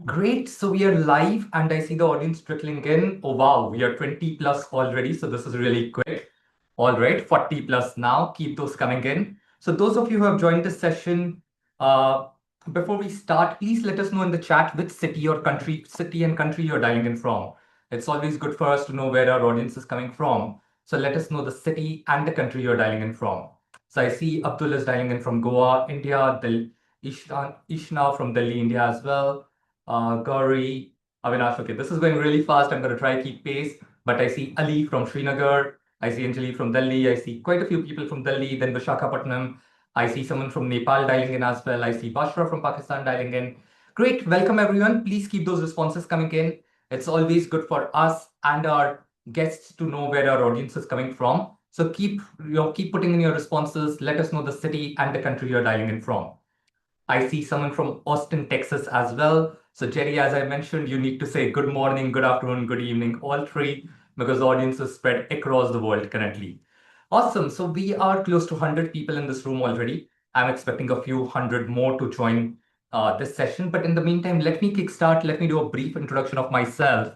Great. So we are live and I see the audience trickling in. Oh, wow. We are 20 plus already. So this is really quick. All right. 40 plus now. Keep those coming in. So those of you who have joined this session, uh, before we start, please let us know in the chat which city and country you're dialing in from. It's always good for us to know where our audience is coming from. So let us know the city and the country you're dialing in from. So I see Abdul is dialing in from Goa, India, Ishna from Delhi, India as well. Gauri, Avinash. Okay, this is going really fast. I'm going to try to keep pace. But I see Ali from Srinagar. I see Anjali from Delhi. I see quite a few people from Delhi. Then Visakhapatnam. I see someone from Nepal dialing in as well. I see Bashra from Pakistan dialing in. Great. Welcome, everyone. Please keep those responses coming in. It's always good for us and our guests to know where our audience is coming from. So keep putting in your responses. Let us know the city and the country you're dialing in from. I see someone from Austin, Texas as well. So, Jerry, as I mentioned, you need to say good morning, good afternoon, good evening, all three, because the audience is spread across the world currently. Awesome. So, we are close to 100 people in this room already. I'm expecting a few hundred more to join this session. But in the meantime, let me kickstart. Let me do a brief introduction of myself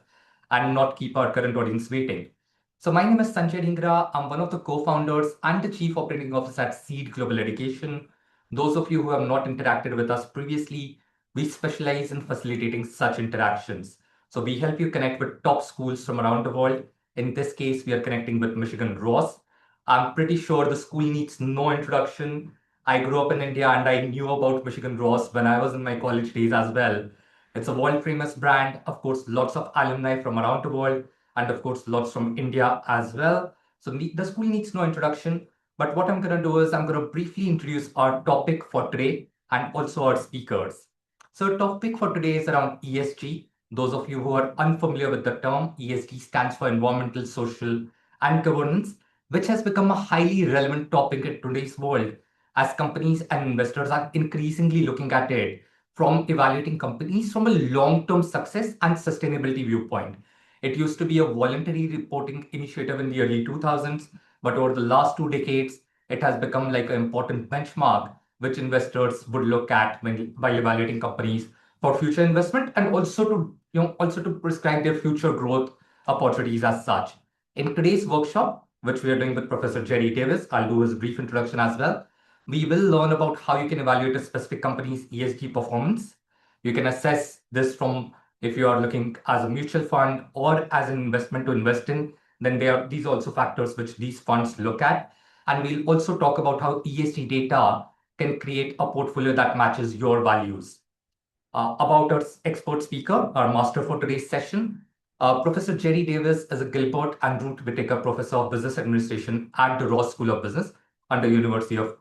and not keep our current audience waiting. So, my name is Sanjay Dhingra. I'm one of the co founders and the chief operating officer at Seed Global Education. Those of you who have not interacted with us previously, we specialize in facilitating such interactions. So we help you connect with top schools from around the world. In this case, we are connecting with Michigan Ross. I'm pretty sure the school needs no introduction. I grew up in India and I knew about Michigan Ross when I was in my college days as well. It's a world famous brand, of course, lots of alumni from around the world, and of course, lots from India as well. So the school needs no introduction. But what I'm going to do is I'm going to briefly introduce our topic for today and also our speakers. So, topic for today is around ESG. Those of you who are unfamiliar with the term, ESG stands for environmental, social, and governance, which has become a highly relevant topic in today's world as companies and investors are increasingly looking at it from evaluating companies from a long term success and sustainability viewpoint. It used to be a voluntary reporting initiative in the early 2000s, but over the last 2 decades, it has become like an important benchmark which investors would look at while evaluating companies for future investment and also to prescribe their future growth opportunities as such. In today's workshop, which we are doing with Professor Jerry Davis, I'll do his brief introduction as well. We will learn about how you can evaluate a specific company's ESG performance. You can assess this from if you are looking as a mutual fund or as an investment to invest in, then there are these also factors which these funds look at. And we'll also talk about how ESG data can create a portfolio that matches your values. About our expert speaker, our master for today's session, Professor Jerry Davis is a Gilbert and Ruth Whitaker Professor of Business Administration at the Ross School of Business under University of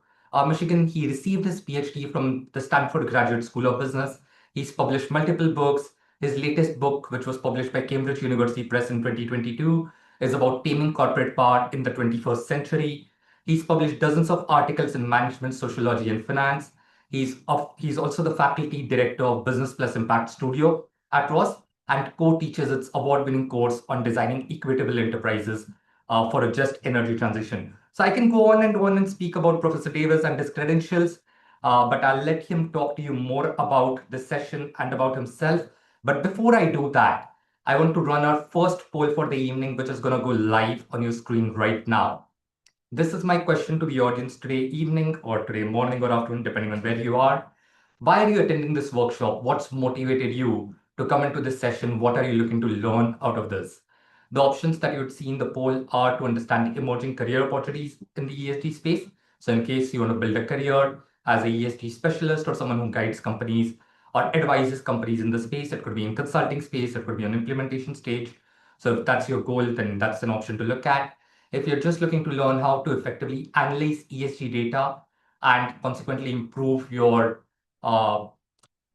Michigan. He received his PhD from the Stanford Graduate School of Business. He's published multiple books. His latest book, which was published by Cambridge University Press in 2022, is about taming corporate power in the 21st century. He's published dozens of articles in management, sociology, and finance. He's also the faculty director of Business Plus Impact Studio at Ross and co-teaches its award-winning course on designing equitable enterprises for a just energy transition. So I can go on and speak about Professor Davis and his credentials, but I'll let him talk to you more about this session and about himself. But before I do that, I want to run our first poll for the evening, which is going to go live on your screen right now. This is my question to the audience today evening or today morning or afternoon, depending on where you are. Why are you attending this workshop? What's motivated you to come into this session? What are you looking to learn out of this? The options that you would see in the poll are to understand emerging career opportunities in the ESG space. So, in case you want to build a career as a ESG specialist or someone who guides companies or advises companies in the space, it could be in consulting space, it could be on implementation stage. So, if that's your goal, then that's an option to look at. If you're just looking to learn how to effectively analyze ESG data and consequently improve your uh,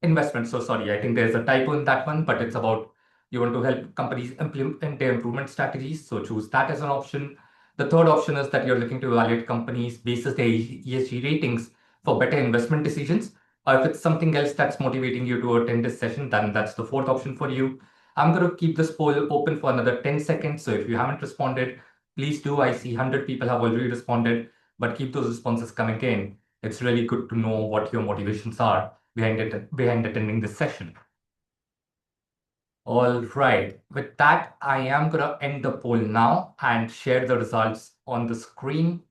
investment. So sorry, I think there's a typo in that one, but it's about you want to help companies implement their improvement strategies. So choose that as an option. The third option is that you're looking to evaluate companies basis their ESG ratings for better investment decisions. Or if it's something else that's motivating you to attend this session, then that's the fourth option for you. I'm going to keep this poll open for another 10 seconds. So if you haven't responded, please do. I see 100 people have already responded, but keep those responses coming in. It's really good to know what your motivations are behind attending this session. All right. With that, I am going to end the poll now and share the results on the screen.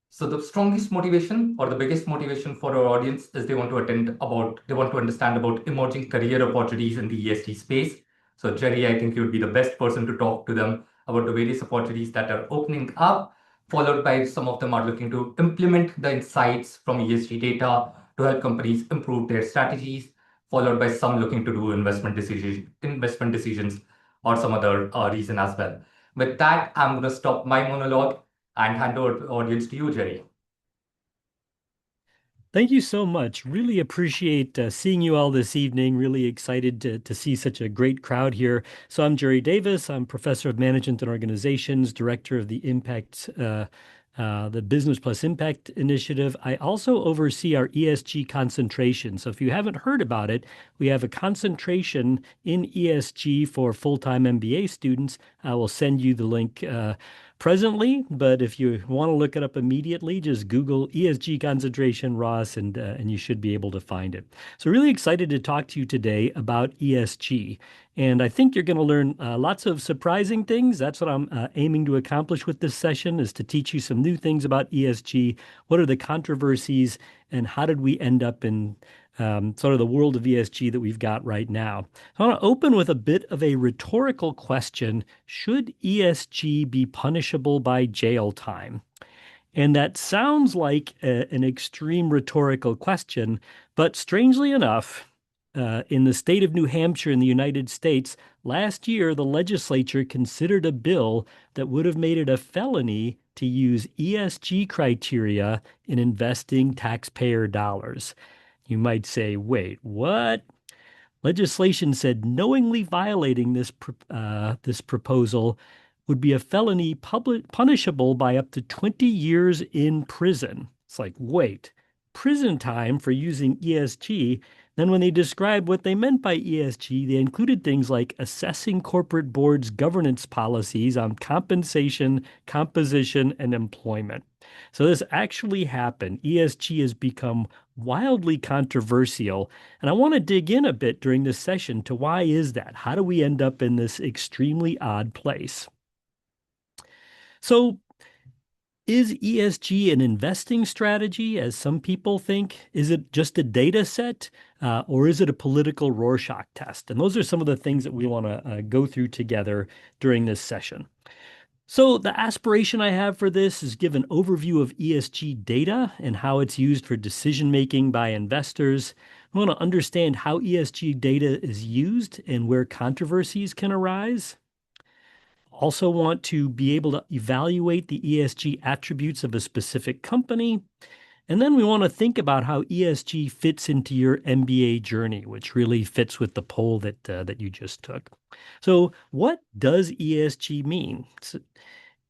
So the strongest motivation or the biggest motivation for our audience is they want to understand about emerging career opportunities in the ESG space. So Jerry, I think you would be the best person to talk to them about the various opportunities that are opening up, followed by some of them are looking to implement the insights from ESG data to help companies improve their strategies, followed by some looking to do investment decisions or some other reason as well. With that, I'm going to stop my monologue and hand over the audience to you, Jerry. Thank you so much. Really appreciate seeing you all this evening. Really excited to see such a great crowd here. So I'm Jerry Davis. I'm professor of management and organizations, director of the Business Plus Impact Initiative. I also oversee our ESG concentration. So if you haven't heard about it, we have a concentration in ESG for full-time MBA students. I will send you the link presently, but if you want to look it up immediately, just Google ESG concentration Ross and you should be able to find it. So really excited to talk to you today about ESG. And I think you're going to learn lots of surprising things. That's what I'm aiming to accomplish with this session, is to teach you some new things about ESG. What are the controversies and how did we end up in sort of the world of ESG that we've got right now? I want to open with a bit of a rhetorical question. Should ESG be punishable by jail time? And that sounds like an extreme rhetorical question, but strangely enough, in the state of New Hampshire in the United States, last year the legislature considered a bill that would have made it a felony to use ESG criteria in investing taxpayer dollars. You might say, wait, what? Legislation said knowingly violating this proposal would be a felony punishable by up to 20 years in prison. It's like, wait, prison time for using ESG. Then when they described what they meant by ESG, they included things like assessing corporate boards' governance policies on compensation, composition, and employment. So this actually happened. ESG has become wildly controversial. And I want to dig in a bit during this session to why is that? How do we end up in this extremely odd place? So is ESG an investing strategy, as some people think? Is it just a data set, or is it a political Rorschach test? And those are some of the things that we want to go through together during this session. So the aspiration I have for this is give an overview of ESG data and how it's used for decision making by investors. I want to understand how ESG data is used and where controversies can arise. Also want to be able to evaluate the ESG attributes of a specific company. And then we want to think about how ESG fits into your MBA journey, which really fits with the poll that you just took. So what does ESG mean?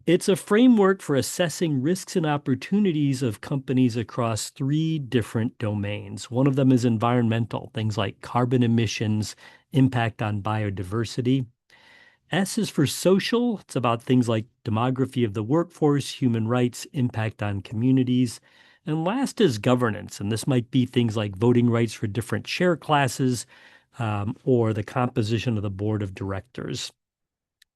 It's a framework for assessing risks and opportunities of companies across three different domains. One of them is environmental, things like carbon emissions, impact on biodiversity. S is for social. It's about things like demography of the workforce, human rights, impact on communities. And last is governance. And this might be things like voting rights for different share classes, or the composition of the board of directors.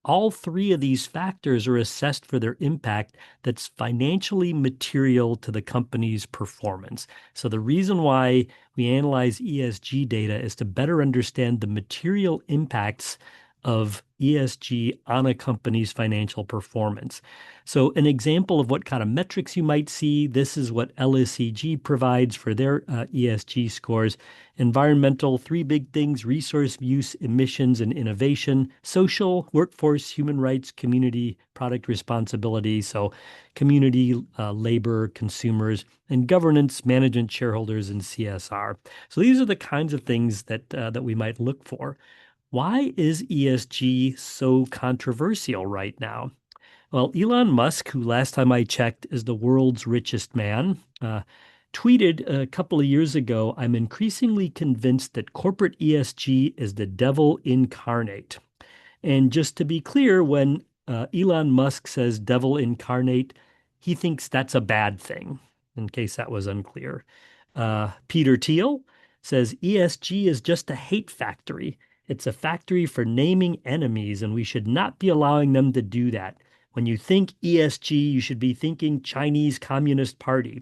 All three of these factors are assessed for their impact that's financially material to the company's performance. So the reason why we analyze ESG data is to better understand the material impacts of ESG on a company's financial performance. So an example of what kind of metrics you might see, this is what LSEG provides for their ESG scores. Environmental, three big things: resource use, emissions, and innovation. Social, workforce, human rights, community, product responsibility. So community, labor, consumers, and governance, management, shareholders, and CSR. So these are the kinds of things that we might look for. Why is ESG so controversial right now? Well, Elon Musk, who last time I checked is the world's richest man, tweeted a couple of years ago, "I'm increasingly convinced that corporate ESG is the devil incarnate." And just to be clear, when Elon Musk says devil incarnate, he thinks that's a bad thing, in case that was unclear. Peter Thiel says ESG is just a hate factory. It's a factory for naming enemies, and we should not be allowing them to do that. When you think ESG, you should be thinking Chinese Communist Party.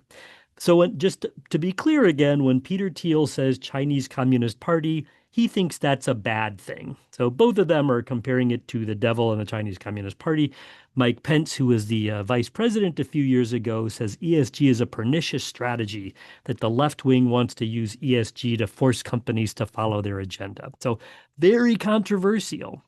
So just to be clear again, when Peter Thiel says Chinese Communist Party, he thinks that's a bad thing. So both of them are comparing it to the devil and the Chinese Communist Party. Mike Pence, who was the vice president a few years ago, says ESG is a pernicious strategy, that the left wing wants to use ESG to force companies to follow their agenda. So very controversial.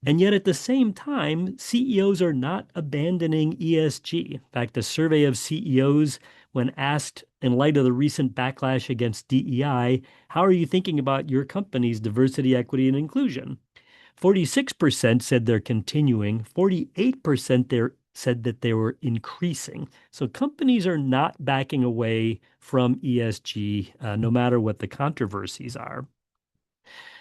And yet at the same time, CEOs are not abandoning ESG. In fact, a survey of CEOs, when asked in light of the recent backlash against DEI, how are you thinking about your company's diversity, equity, and inclusion? 46% said they're continuing, 48% said that they were increasing. So companies are not backing away from ESG, no matter what the controversies are.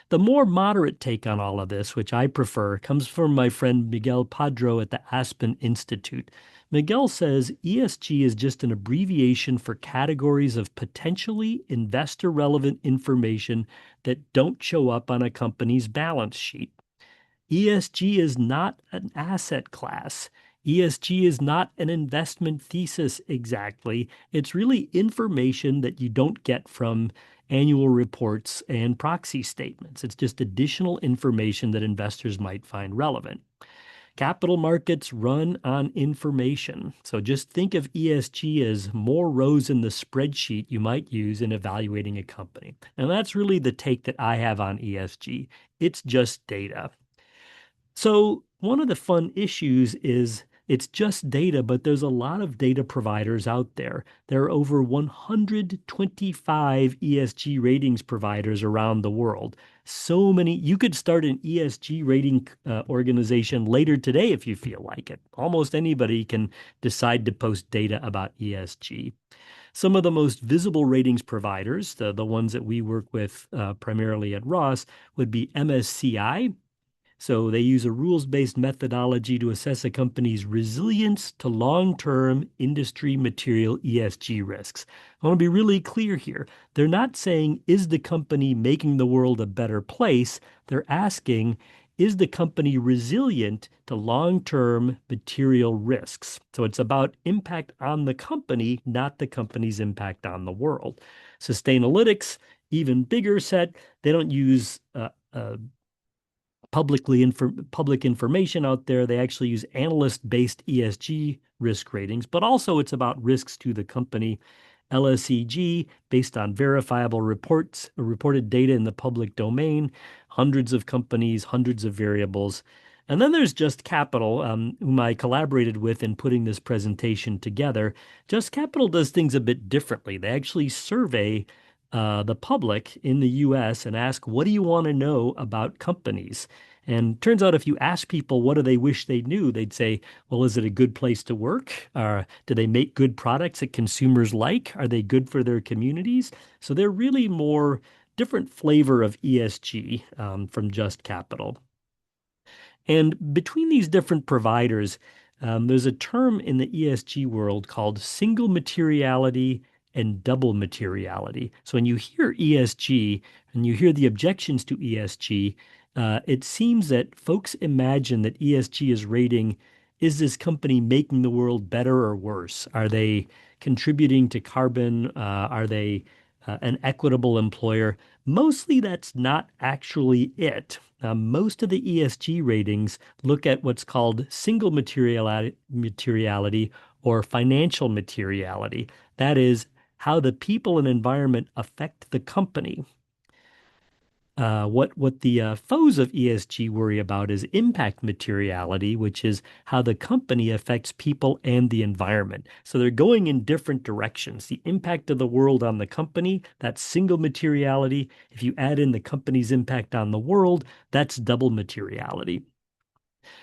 The more moderate take on all of this, which I prefer, comes from my friend Miguel Padro at the Aspen Institute. Miguel says ESG is just an abbreviation for categories of potentially investor relevant information that don't show up on a company's balance sheet. ESG is not an asset class. ESG is not an investment thesis exactly. It's really information that you don't get from annual reports and proxy statements. It's just additional information that investors might find relevant. Capital markets run on information. So just think of ESG as more rows in the spreadsheet you might use in evaluating a company. And that's really the take that I have on ESG. It's just data. So one of the fun issues is it's just data, but there's a lot of data providers out there. There are over 125 ESG ratings providers around the world. So many, you could start an ESG rating organization later today if you feel like it. Almost anybody can decide to post data about ESG. Some of the most visible ratings providers, the ones that we work with primarily at Ross, would be MSCI. So they use a rules-based methodology to assess a company's resilience to long-term industry material ESG risks. I want to be really clear here. They're not saying, is the company making the world a better place? They're asking, is the company resilient to long-term material risks? So it's about impact on the company, not the company's impact on the world. Sustainalytics, even bigger set, they don't use public information out there. They actually use analyst-based ESG risk ratings, but also it's about risks to the company. LSEG, based on verifiable reports, reported data in the public domain, hundreds of companies, hundreds of variables. And then there's Just Capital, whom I collaborated with in putting this presentation together. Just Capital does things a bit differently. They actually survey the public in the US and ask, what do you want to know about companies? And turns out if you ask people what do they wish they knew, they'd say, well, is it a good place to work? Do they make good products that consumers like? Are they good for their communities? So they're really more different flavor of ESG from Just Capital. And between these different providers, there's a term in the ESG world called single materiality and double materiality. So when you hear ESG and you hear the objections to ESG, it seems that folks imagine that ESG is rating, is this company making the world better or worse? Are they contributing to carbon? Are they an equitable employer? Mostly that's not actually it. Most of the ESG ratings look at what's called single materiality or financial materiality. That is, how the people and environment affect the company. What the foes of ESG worry about is impact materiality, which is how the company affects people and the environment. So they're going in different directions. The impact of the world on the company, that's single materiality. If you add in the company's impact on the world, that's double materiality.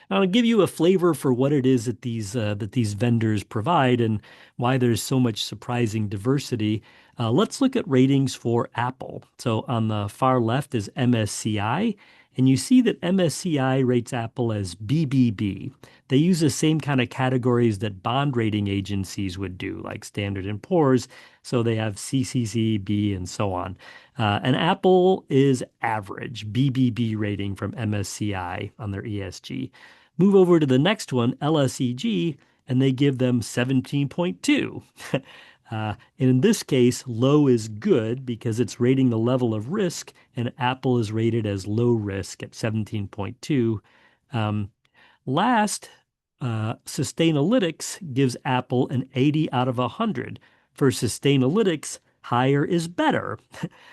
I'll give you a flavor for what it is that these vendors provide and why there's so much surprising diversity. Let's look at ratings for Apple. So on the far left is MSCI, And you see that MSCI rates Apple as BBB. They use the same kind of categories that bond rating agencies would do, like Standard and Poor's. So they have CCC, B, and so on. And Apple is average, BBB rating from MSCI on their ESG. Move over to the next one, LSEG, and they give them 17.2. And in this case, low is good because it's rating the level of risk, and Apple is rated as low risk at 17.2. Um, Last, Sustainalytics gives Apple an 80 out of 100. For Sustainalytics, higher is better.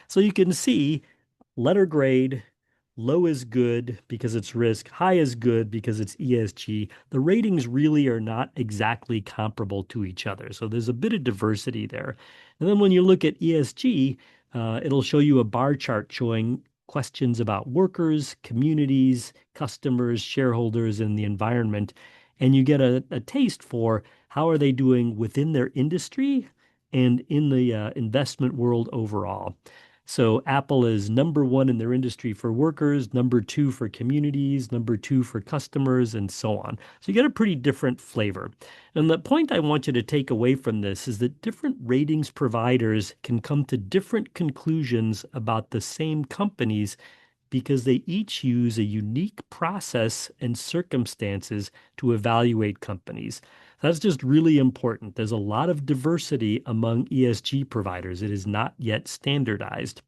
So you can see letter grade, low is good because it's risk, high is good because it's ESG. The ratings really are not exactly comparable to each other. So there's a bit of diversity there. And then when you look at ESG, it'll show you a bar chart showing questions about workers, communities, customers, shareholders, and the environment. And you get a taste for how are they doing within their industry and in the investment world overall. So Apple is number one in their industry for workers, number two for communities, number two for customers, and so on. So you get a pretty different flavor. And the point I want you to take away from this is that different ratings providers can come to different conclusions about the same companies because they each use a unique process and circumstances to evaluate companies. That's just really important. There's a lot of diversity among ESG providers. It is not yet standardized.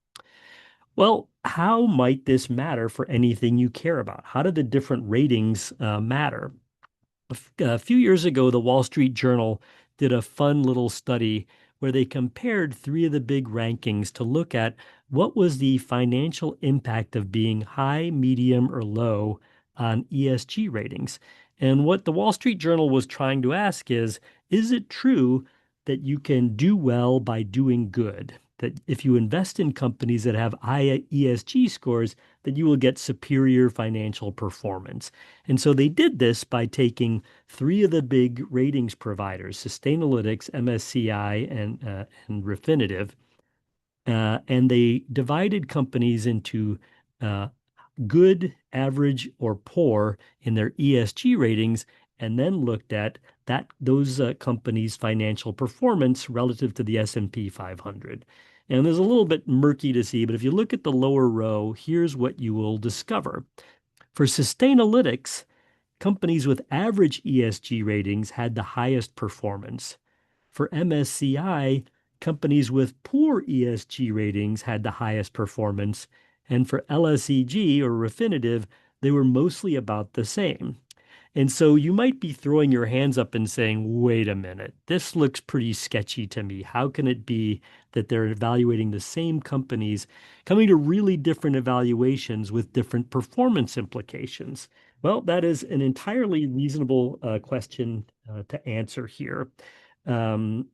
Well, how might this matter for anything you care about? How do the different ratings matter? A few years ago, the Wall Street Journal did a fun little study where they compared three of the big rankings to look at what was the financial impact of being high, medium, or low on ESG ratings. And what the Wall Street Journal was trying to ask is it true that you can do well by doing good? That if you invest in companies that have high ESG scores, that you will get superior financial performance. And so they did this by taking three of the big ratings providers, Sustainalytics, MSCI, and Refinitiv, and they divided companies into uh, good, average, or poor in their ESG ratings, and then looked at those companies' financial performance relative to the S&P 500. And there's a little bit murky to see, but if you look at the lower row, here's what you will discover. For Sustainalytics, companies with average ESG ratings had the highest performance. For MSCI, companies with poor ESG ratings had the highest performance. And for LSEG or Refinitiv, they were mostly about the same. And so you might be throwing your hands up and saying, wait a minute, this looks pretty sketchy to me. How can it be that they're evaluating the same companies, coming to really different evaluations with different performance implications? Well, that is an entirely reasonable question to answer here. Um,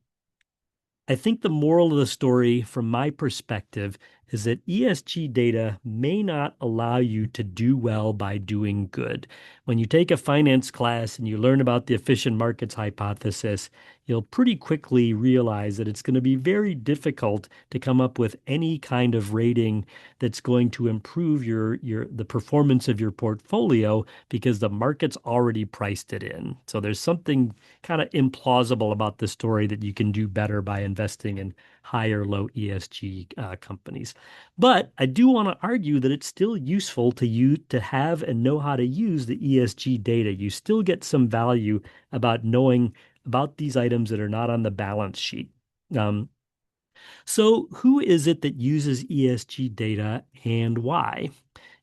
I think the moral of the story, from my perspective, is that ESG data may not allow you to do well by doing good. When you take a finance class and you learn about the efficient markets hypothesis, you'll pretty quickly realize that it's going to be very difficult to come up with any kind of rating that's going to improve the performance of your portfolio because the market's already priced it in. So there's something kind of implausible about the story that you can do better by investing in higher low ESG companies. But I do want to argue that it's still useful to you to have and know how to use the ESG data. You still get some value about knowing about these items that are not on the balance sheet. Um, so who is it that uses ESG data and why?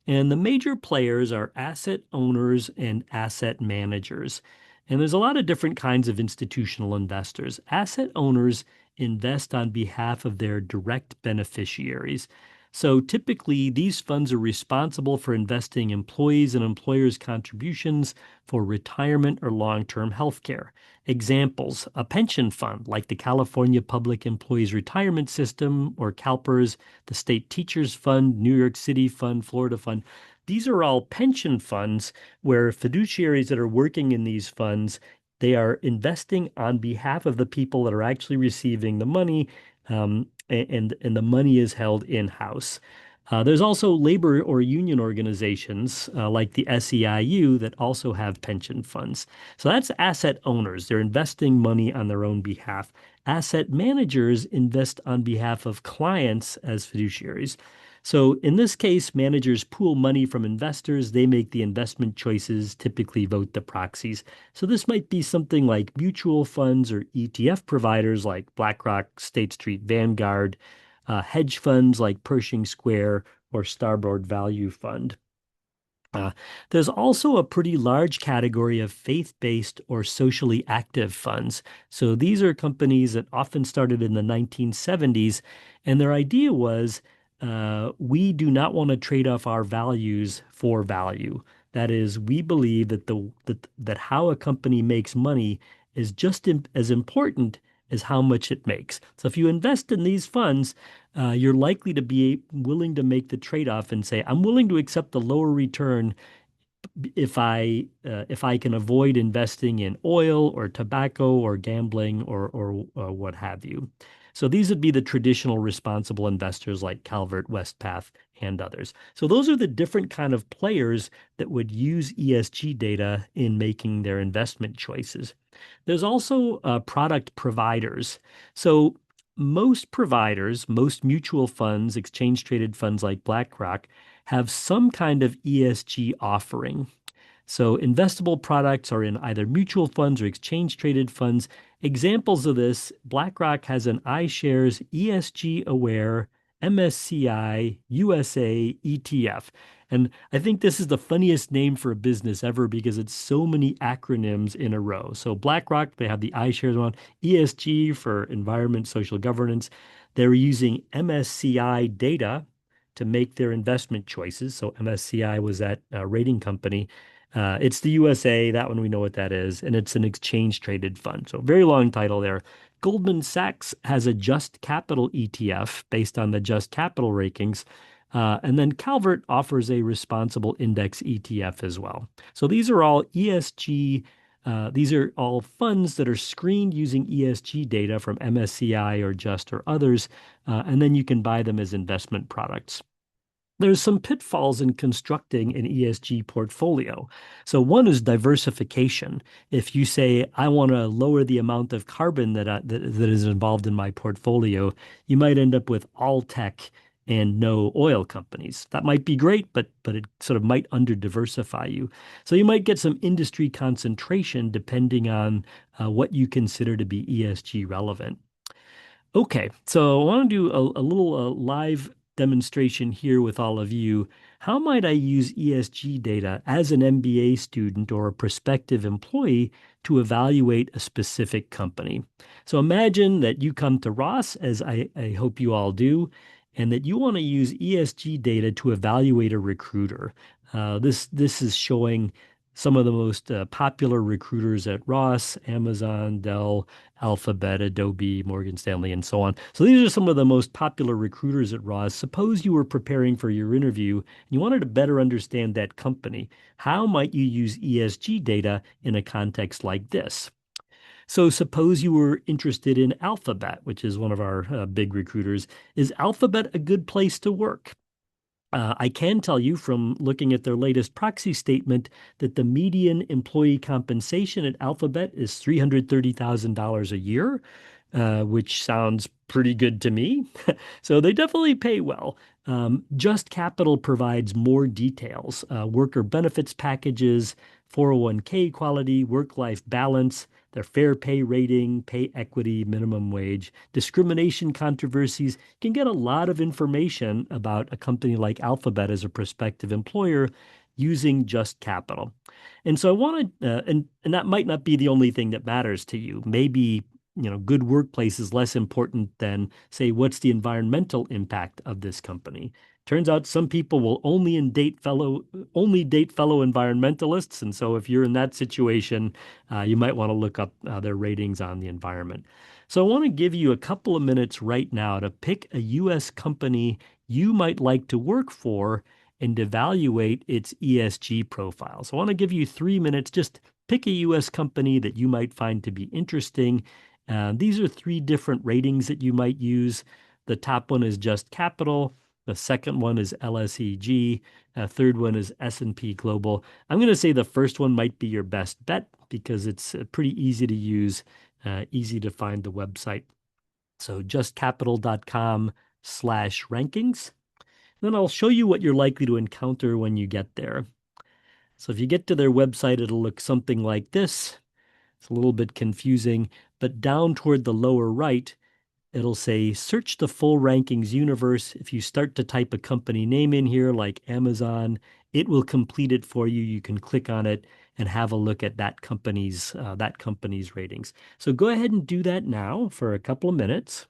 And the major players are asset owners and asset managers. And there's a lot of different kinds of institutional investors. Asset owners invest on behalf of their direct beneficiaries. So typically, these funds are responsible for investing employees and employers' contributions for retirement or long-term health care. Examples, a pension fund like the California Public Employees Retirement System or CalPERS, the State Teachers Fund, New York City Fund, Florida Fund. These are all pension funds where fiduciaries that are working in these funds, they are investing on behalf of the people that are actually receiving the money, and the money is held in-house. There's also labor or union organizations like the SEIU that also have pension funds. So that's asset owners. They're investing money on their own behalf. Asset managers invest on behalf of clients as fiduciaries. So in this case, managers pool money from investors. They make the investment choices, typically vote the proxies. So this might be something like mutual funds or ETF providers like BlackRock, State Street, Vanguard, hedge funds like Pershing Square or Starboard Value Fund. Uh, there's also a pretty large category of faith-based or socially active funds. So these are companies that often started in the 1970s, and their idea was we do not want to trade off our values for value. That is, we believe that that how a company makes money is just as important as how much it makes. So if you invest in these funds, you're likely to be willing to make the trade-off and say, I'm willing to accept the lower return if I can avoid investing in oil or tobacco or gambling or what have you. So these would be the traditional responsible investors like Calvert, Westpath, and others. So those are the different kind of players that would use ESG data in making their investment choices. There's also product providers. So most providers, most mutual funds, exchange traded funds like BlackRock, have some kind of ESG offering. So investable products are in either mutual funds or exchange traded funds. Examples of this, BlackRock has an iShares ESG aware MSCI USA ETF. And I think this is the funniest name for a business ever because it's so many acronyms in a row. So BlackRock, they have the iShares one, ESG for environment, social governance. They're using MSCI data to make their investment choices. So MSCI was that rating company. It's the USA, that one we know what that is, and it's an exchange traded fund. So very long title there. Goldman Sachs has a Just Capital ETF based on the Just Capital rankings. And then Calvert offers a responsible index ETF as well. So these are all ESG, these are all funds that are screened using ESG data from MSCI or Just or others, and then you can buy them as investment products. There's some pitfalls in constructing an ESG portfolio. So one is diversification. If you say, I want to lower the amount of carbon that is involved in my portfolio, you might end up with all tech and no oil companies. That might be great, but it sort of might under diversify you. So you might get some industry concentration depending on what you consider to be ESG relevant. Okay, so I want to do a little live demonstration here with all of you. How might I use ESG data as an MBA student or a prospective employee to evaluate a specific company? So imagine that you come to Ross, as I hope you all do, and that you want to use ESG data to evaluate a recruiter. This is showing some of the most popular recruiters at Ross, Amazon, Dell, Alphabet, Adobe, Morgan Stanley, and so on. So these are some of the most popular recruiters at Ross. Suppose you were preparing for your interview and you wanted to better understand that company. How might you use ESG data in a context like this? So suppose you were interested in Alphabet, which is one of our big recruiters. Is Alphabet a good place to work? I can tell you from looking at their latest proxy statement that the median employee compensation at Alphabet is $330,000 a year, which sounds pretty good to me. So they definitely pay well. Just Capital provides more details, worker benefits packages, 401k quality, work-life balance, their fair pay rating, pay equity, minimum wage, discrimination controversies. You can get a lot of information about a company like Alphabet as a prospective employer using Just Capital. And so I want to, and that might not be the only thing that matters to you. Maybe good workplace is less important than, say, what's the environmental impact of this company. Turns out some people will only date fellow environmentalists, and so if you're in that situation, you might want to look up their ratings on the environment. So I want to give you a couple of minutes right now to pick a U.S. company you might like to work for and evaluate its ESG profile. So I want to give you 3 minutes. Just pick a U.S. company that you might find to be interesting. These are three different ratings that you might use. The top one is Just Capital. The second one is LSEG. Third one is S&P Global. I'm going to say the first one might be your best bet because it's pretty easy to use, easy to find the website. So justcapital.com/rankings. Then I'll show you what you're likely to encounter when you get there. So if you get to their website, it'll look something like this. It's a little bit confusing, but down toward the lower right, it'll say search the full rankings universe. If you start to type a company name in here like Amazon, it will complete it for you. You can click on it and have a look at that company's ratings. So go ahead and do that now for a couple of minutes.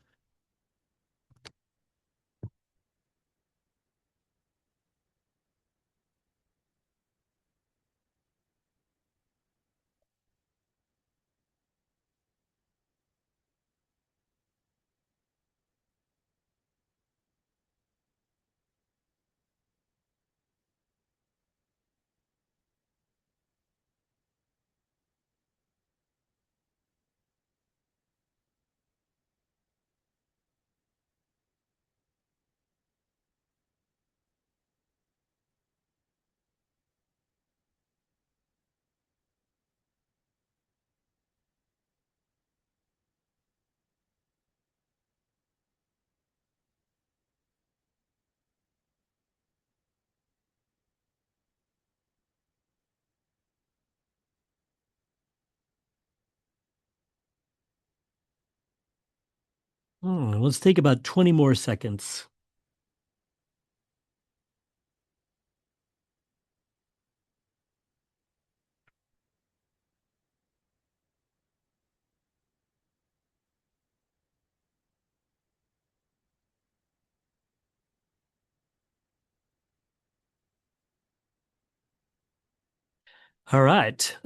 Let's take about 20 more seconds. All right.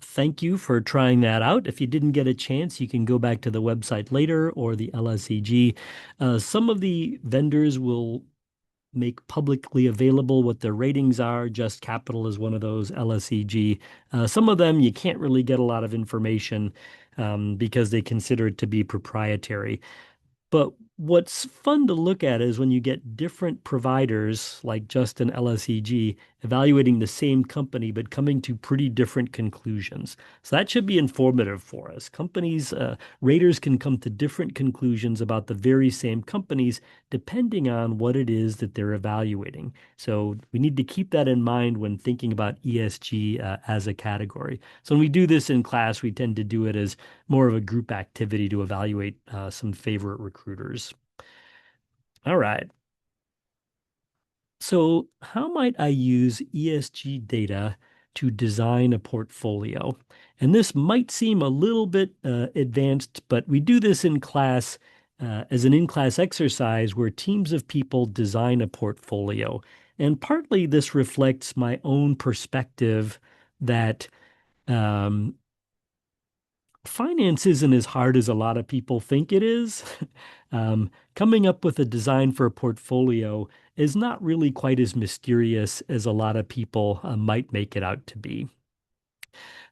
Thank you for trying that out. If you didn't get a chance, you can go back to the website later or the LSEG. Some of the vendors will make publicly available what their ratings are. Just Capital is one of those, LSEG. Some of them you can't really get a lot of information because they consider it to be proprietary. But what's fun to look at is when you get different providers like Just and LSEG evaluating the same company but coming to pretty different conclusions. So that should be informative for us. Raters can come to different conclusions about the very same companies depending on what it is that they're evaluating. So we need to keep that in mind when thinking about ESG as a category. So when we do this in class, we tend to do it as more of a group activity to evaluate some favorite recruiters. All right. So how might I use ESG data to design a portfolio? And this might seem a little bit advanced, but we do this in class as an in-class exercise where teams of people design a portfolio. And partly this reflects my own perspective that um, finance isn't as hard as a lot of people think it is. Coming up with a design for a portfolio is not really quite as mysterious as a lot of people might make it out to be.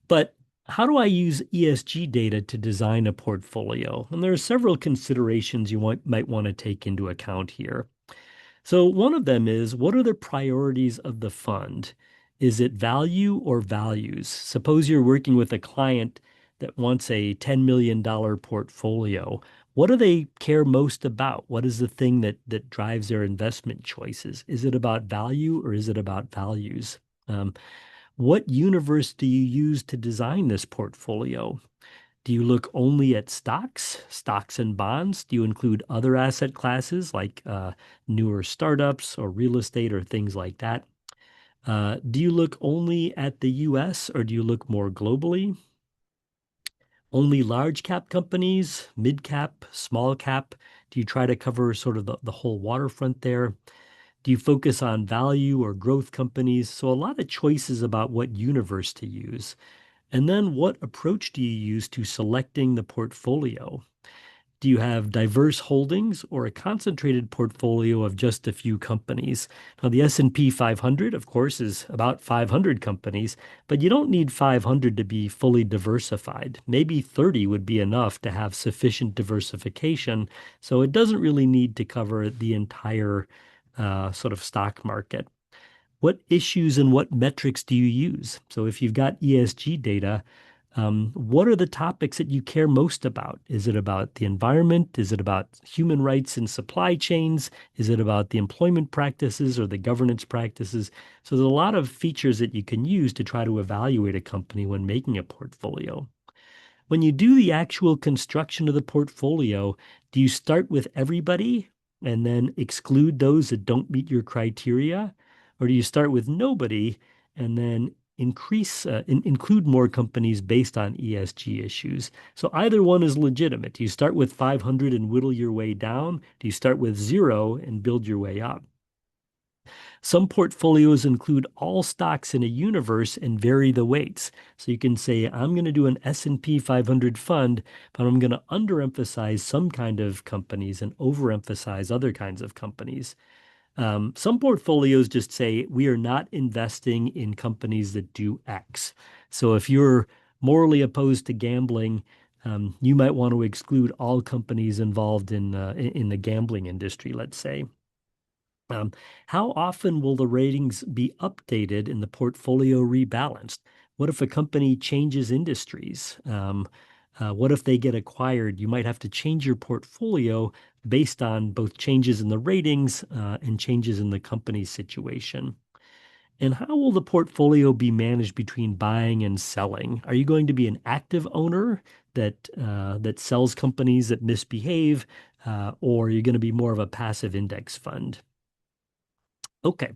But how do I use ESG data to design a portfolio? And there are several considerations might want to take into account here. So one of them is, what are the priorities of the fund? Is it value or values? Suppose you're working with a client that wants a $10 million portfolio. What do they care most about? What is the thing that drives their investment choices? Is it about value or is it about values? What universe do you use to design this portfolio? Do you look only at stocks and bonds? Do you include other asset classes like newer startups or real estate or things like that? Do you look only at the US or do you look more globally? Only large cap companies, mid cap, small cap? Do you try to cover sort of the whole waterfront there? Do you focus on value or growth companies? So a lot of choices about what universe to use. And then what approach do you use to selecting the portfolio? Do you have diverse holdings or a concentrated portfolio of just a few companies? Now, the S&P 500, of course, is about 500 companies, but you don't need 500 to be fully diversified. Maybe 30 would be enough to have sufficient diversification, so it doesn't really need to cover the entire sort of stock market. What issues and what metrics do you use? So if you've got ESG data, what are the topics that you care most about? Is it about the environment? Is it about human rights and supply chains? Is it about the employment practices or the governance practices? So there's a lot of features that you can use to try to evaluate a company when making a portfolio. When you do the actual construction of the portfolio, do you start with everybody and then exclude those that don't meet your criteria? Or do you start with nobody and then include more companies based on ESG issues? So either one is legitimate. Do you start with 500 and whittle your way down? Do you start with zero and build your way up? Some portfolios include all stocks in a universe and vary the weights. So you can say, I'm going to do an S&P 500 fund, but I'm going to underemphasize some kind of companies and overemphasize other kinds of companies. Some portfolios just say, we are not investing in companies that do X. So if you're morally opposed to gambling, you might want to exclude all companies involved in the gambling industry, let's say. Um, how often will the ratings be updated and the portfolio rebalanced? What if a company changes industries? What if they get acquired? You might have to change your portfolio based on both changes in the ratings and changes in the company's situation. And how will the portfolio be managed between buying and selling? Are you going to be an active owner that sells companies that misbehave, or are you going to be more of a passive index fund? Okay.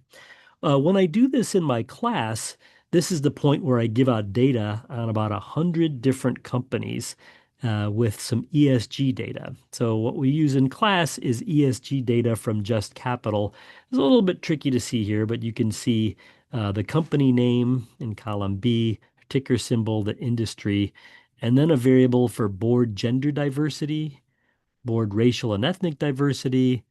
When I do this in my class, this is the point where I give out data on about 100 different companies with some ESG data. So what we use in class is ESG data from Just Capital. It's a little bit tricky to see here, but you can see the company name in column B, ticker symbol, the industry, and then a variable for board gender diversity, board racial and ethnic diversity,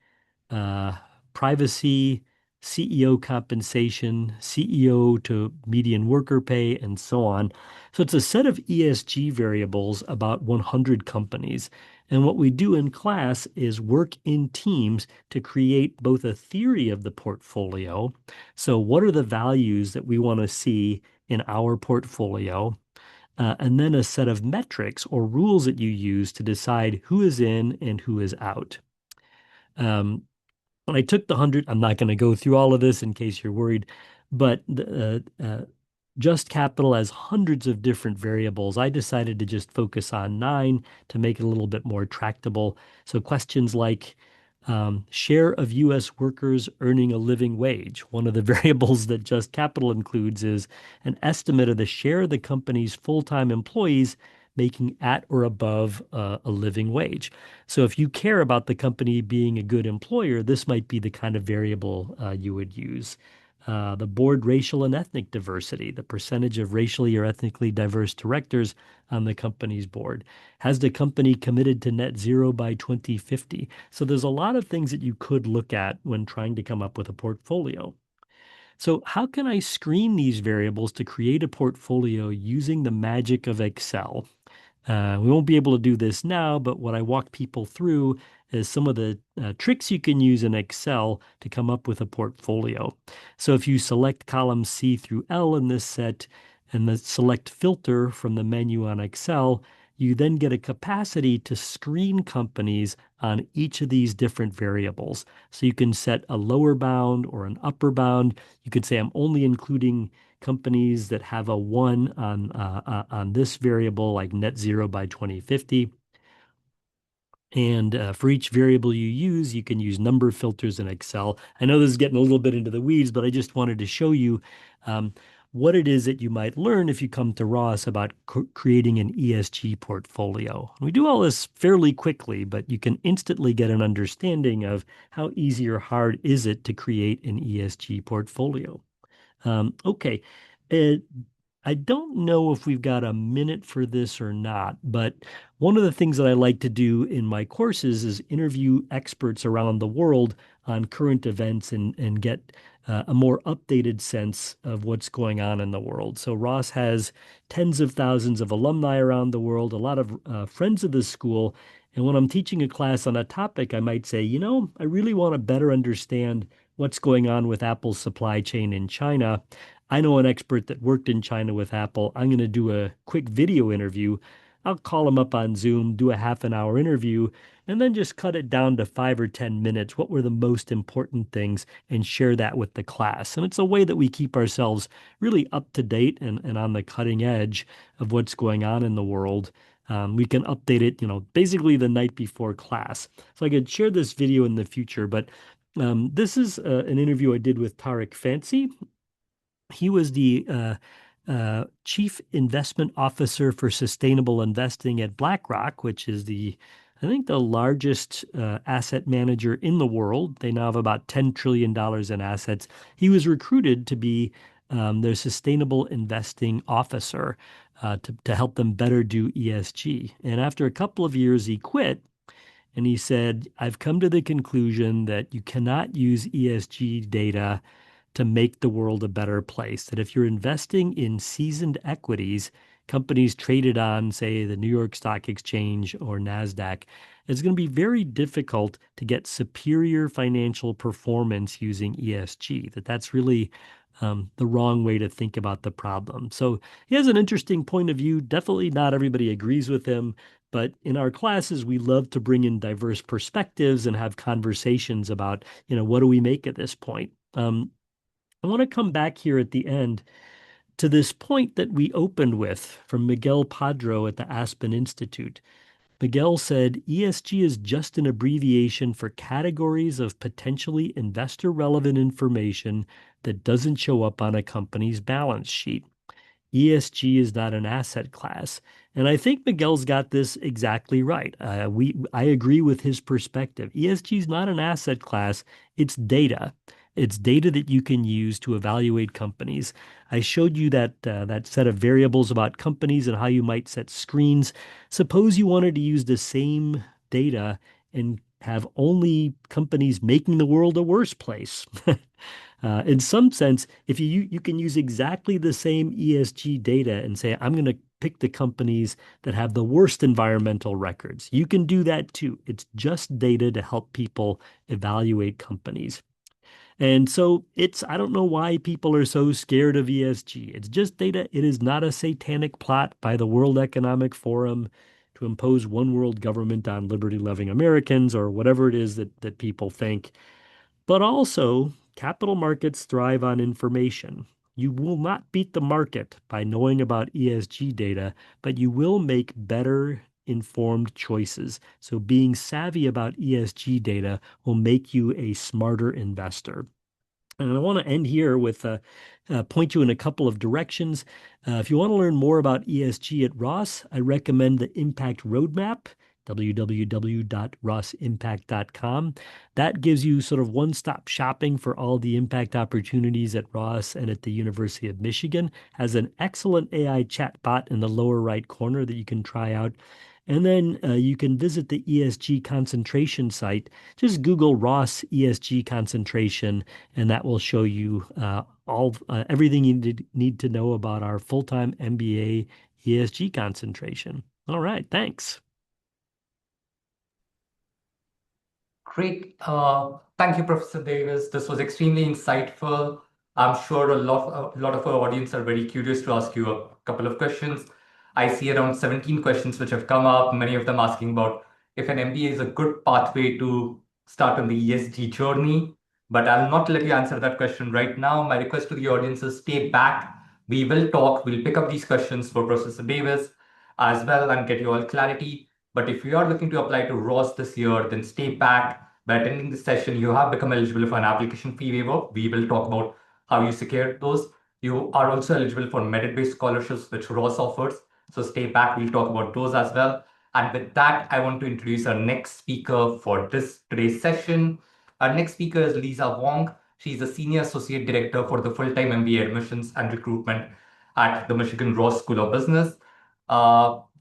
uh, privacy, CEO compensation, CEO to median worker pay, and so on. So it's a set of ESG variables about 100 companies. And what we do in class is work in teams to create both a theory of the portfolio. So, what are the values that we want to see in our portfolio? And then a set of metrics or rules that you use to decide who is in and who is out. Um, when I took the 100, I'm not going to go through all of this in case you're worried, but Just Capital has hundreds of different variables. I decided to just focus on 9 to make it a little bit more tractable. So questions like share of U.S. workers earning a living wage. One of the variables that Just Capital includes is an estimate of the share of the company's full-time employees making at or above a living wage. So if you care about the company being a good employer, this might be the kind of variable you would use. The board racial and ethnic diversity, the percentage of racially or ethnically diverse directors on the company's board. Has the company committed to net zero by 2050? So there's a lot of things that you could look at when trying to come up with a portfolio. So how can I screen these variables to create a portfolio using the magic of Excel? We won't be able to do this now, but what I walk people through is some of the tricks you can use in Excel to come up with a portfolio. So if you select columns C through L in this set and then select filter from the menu on Excel, you then get a capacity to screen companies on each of these different variables. So you can set a lower bound or an upper bound. You could say I'm only including companies that have a 1 on this variable, like net zero by 2050. And for each variable you use, you can use number filters in Excel. I know this is getting a little bit into the weeds, but I just wanted to show you what it is that you might learn if you come to Ross about creating an ESG portfolio. We do all this fairly quickly, but you can instantly get an understanding of how easy or hard is it to create an ESG portfolio. Okay. Uh, I don't know if we've got a minute for this or not, but one of the things that I like to do in my courses is interview experts around the world on current events and get a more updated sense of what's going on in the world. So Ross has tens of thousands of alumni around the world, a lot of friends of the school. And when I'm teaching a class on a topic, I might say, I really want to better understand what's going on with Apple's supply chain in China. I know an expert that worked in China with Apple. I'm going to do a quick video interview. I'll call him up on Zoom, do a half an hour interview, and then just cut it down to 5 or 10 minutes. What were the most important things and share that with the class? And it's a way that we keep ourselves really up to date and on the cutting edge of what's going on in the world. We can update it, basically the night before class. So I could share this video in the future, but this is an interview I did with Tariq Fancy. He was the chief investment officer for sustainable investing at BlackRock, which is I think, the largest asset manager in the world. They now have about $10 trillion in assets. He was recruited to be their sustainable investing officer to help them better do ESG. And after a couple of years, he quit. And he said, I've come to the conclusion that you cannot use ESG data to make the world a better place. That if you're investing in seasoned equities, companies traded on, say, the New York Stock Exchange or NASDAQ, it's going to be very difficult to get superior financial performance using ESG. That's really the wrong way to think about the problem. So he has an interesting point of view. Definitely not everybody agrees with him. But in our classes, we love to bring in diverse perspectives and have conversations about, what do we make at this point? I want to come back here at the end to this point that we opened with from Miguel Padro at the Aspen Institute. Miguel said ESG is just an abbreviation for categories of potentially investor relevant information that doesn't show up on a company's balance sheet. ESG is not an asset class. And I think Miguel's got this exactly right. I agree with his perspective. ESG is not an asset class, it's data. It's data that you can use to evaluate companies. I showed you that set of variables about companies and how you might set screens. Suppose you wanted to use the same data and have only companies making the world a worse place. In some sense, if you can use exactly the same ESG data and say, I'm going to pick the companies that have the worst environmental records. You can do that too. It's just data to help people evaluate companies. And so I don't know why people are so scared of ESG. It's just data. It is not a satanic plot by the World Economic Forum to impose one world government on liberty-loving Americans or whatever it is that people think. But also, capital markets thrive on information. You will not beat the market by knowing about ESG data, but you will make better informed choices. So being savvy about ESG data will make you a smarter investor. And I want to end here with point you in a couple of directions. If you want to learn more about ESG at Ross, I recommend the Impact Roadmap, www.rossimpact.com. That gives you sort of one-stop shopping for all the impact opportunities at Ross and at the University of Michigan. Has an excellent AI chatbot in the lower right corner that you can try out. And then you can visit the ESG concentration site. Just Google Ross ESG concentration, and that will show you everything you need to know about our full-time MBA ESG concentration. All right, thanks. Great. Thank you, Professor Davis. This was extremely insightful. I'm sure a lot of our audience are very curious to ask you a couple of questions. I see around 17 questions which have come up, many of them asking about if an MBA is a good pathway to start on the ESG journey. But I'll not let you answer that question right now. My request to the audience is stay back. We will talk. We'll pick up these questions for Professor Davis as well and get you all clarity. But if you are looking to apply to Ross this year, then stay back. By attending this session, you have become eligible for an application fee waiver. We will talk about how you secure those. You are also eligible for merit-based scholarships, which Ross offers. So stay back. We'll talk about those as well. And with that, I want to introduce our next speaker for today's session. Our next speaker is Lisa Wong. She's a Senior Associate Director for the full-time MBA admissions and recruitment at the Michigan Ross School of Business.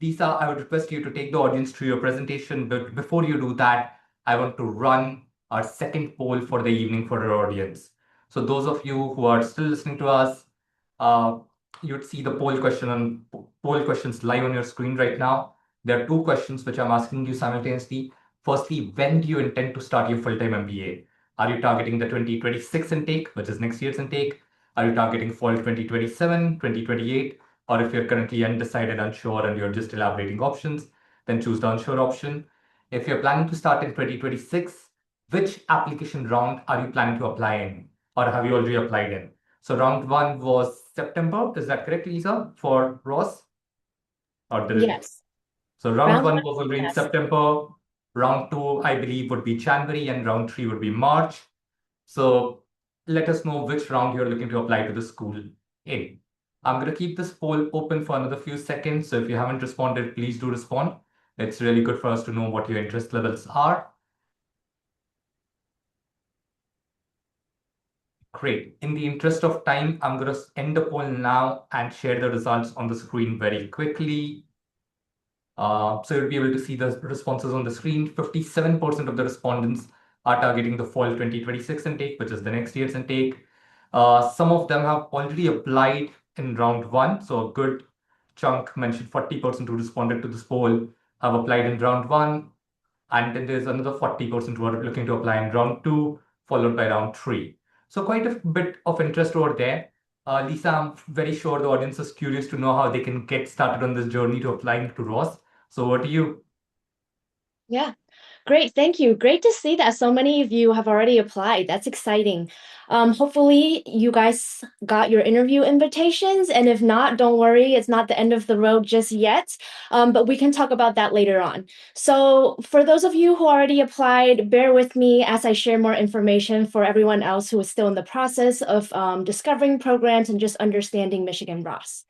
Lisa, I would request you to take the audience through your presentation, but before you do that, I want to run our second poll for the evening for our audience. So those of you who are still listening to us, you'd see the poll questions live on your screen right now. There are two questions which I'm asking you simultaneously. Firstly, when do you intend to start your full-time MBA? Are you targeting the 2026 intake, which is next year's intake? Are you targeting fall 2027, 2028? Or if you're currently undecided, unsure, and you're just elaborating options, then choose the unsure option. If you're planning to start in 2026, which application round are you planning to apply in? Or have you already applied in? So round one was September. Is that correct, Lisa, for Ross? Or did it? Yes. So round Round one one, was already in yes. September. Round two, I believe, would be January, and round three would be March. So let us know which round you're looking to apply to the school in. I'm going to keep this poll open for another few seconds. So if you haven't responded, please do respond. It's really good for us to know what your interest levels are. Great. In the interest of time, I'm going to end the poll now and share the results on the screen very quickly. So you'll be able to see the responses on the screen. 57% of the respondents are targeting the fall 2026 intake, which is the next year's intake. Some of them have already applied in round one. So a good chunk, mentioned 40% who responded to this poll, have applied in round one. And then there's another 40% who are looking to apply in round two, followed by round three. So quite a bit of interest over there. Lisa, I'm very sure the audience is curious to know how they can get started on this journey to applying to Ross. So what do you? Yeah. Great, thank you. Great to see that so many of you have already applied. That's exciting. Hopefully you guys got your interview invitations, and if not, don't worry, it's not the end of the road just yet. But we can talk about that later on. So for those of you who already applied, bear with me as I share more information for everyone else who is still in the process of discovering programs and just understanding Michigan Ross.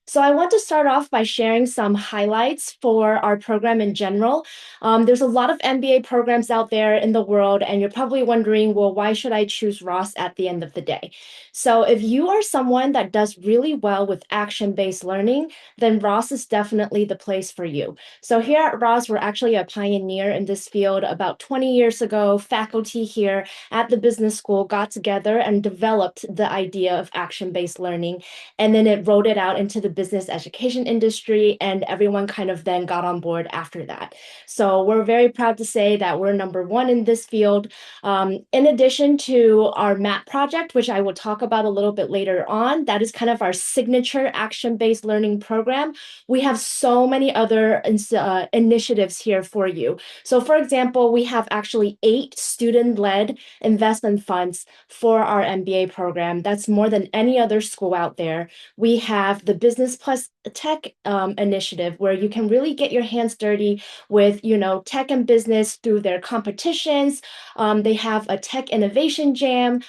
So I want to start off by sharing some highlights for our program in general. There's a lot of MBA programs out there in the world, and you're probably wondering, well, why should I choose Ross at the end of the day? So if you are someone that does really well with action-based learning, then Ross is definitely the place for you. So here at Ross, we're actually a pioneer in this field. About 20 years ago, faculty here at the business school got together and developed the idea of action-based learning, and then it rolled it out into the business education industry, and everyone kind of then got on board after that. So we're very proud to say that we're number one in this field. In addition to our MAP project, which I will talk about a little bit later on, that is kind of our signature action-based learning program. We have so many other initiatives here for you. So for example, we have actually 8 student-led investment funds for our MBA program. That's more than any other school out there. We have the Business Plus Tech initiative, where you can really get your hands dirty with, tech and business through their competitions. They have a tech innovation jam.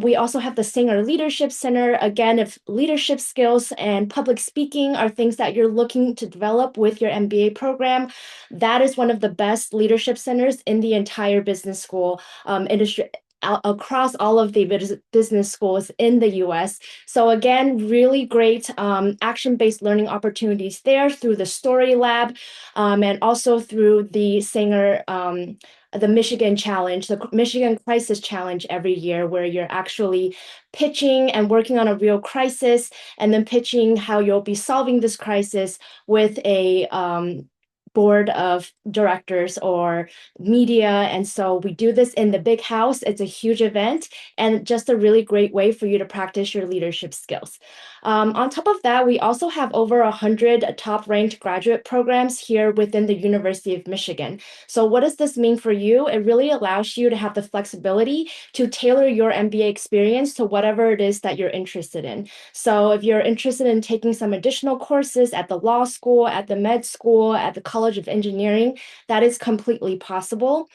We also have the Singer Leadership Center. Again, if leadership skills and public speaking are things that you're looking to develop with your MBA program, that is one of the best leadership centers in the entire business school industry, across all of the business schools in the US. So again, really great action-based learning opportunities there through the Story Lab, and also through the Singer, the Michigan Challenge, the Michigan Crisis Challenge every year, where you're actually pitching and working on a real crisis, and then pitching how you'll be solving this crisis with a board of directors or media. And so we do this in the big house. It's a huge event, and just a really great way for you to practice your leadership skills. On top of that, we also have over 100 top-ranked graduate programs here within the University of Michigan. So what does this mean for you? It really allows you to have the flexibility to tailor your MBA experience to whatever it is that you're interested in. So if you're interested in taking some additional courses at the law school, at the med school, at the College of Engineering, that is completely possible.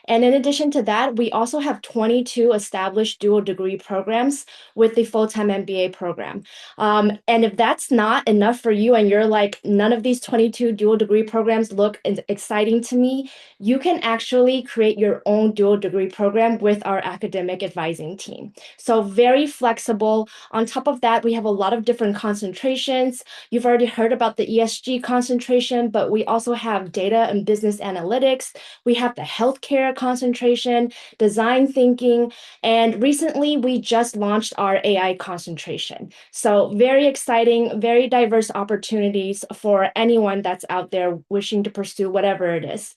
And in addition to that, we also have 22 established dual degree programs with the full-time MBA program. And if that's not enough for you, and you're like, none of these 22 dual degree programs look exciting to me, you can actually create your own dual degree program with our academic advising team. So very flexible. On top of that, we have a lot of different concentrations. You've already heard about the ESG concentration, but we also have data and business analytics. We have the healthcare concentration, design thinking, and recently we just launched our AI concentration. So very exciting, very diverse opportunities for anyone that's out there wishing to pursue whatever it is.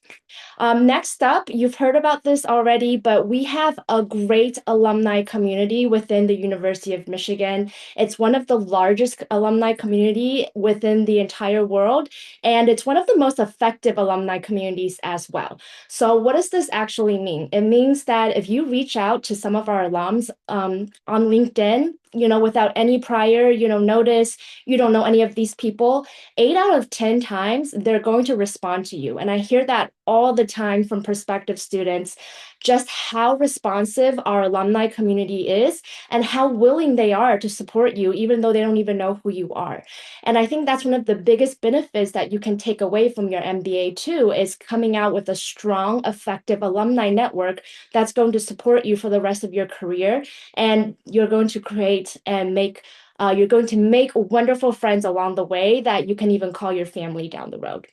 Next up, you've heard about this already, but we have a great alumni community within the University of Michigan. It's one of the largest alumni community within the entire world, and it's one of the most effective alumni communities as well. So what does this actually mean? It means that if you reach out to some of our alums on LinkedIn, without any prior, notice, you don't know any of these people, 8 out of 10 times they're going to respond to you. And I hear that all the time from prospective students, just how responsive our alumni community is and how willing they are to support you, even though they don't even know who you are. And I think that's one of the biggest benefits that you can take away from your MBA too, is coming out with a strong, effective alumni network that's going to support you for the rest of your career. And you're going to create and make you're going to make wonderful friends along the way that you can even call your family down the road.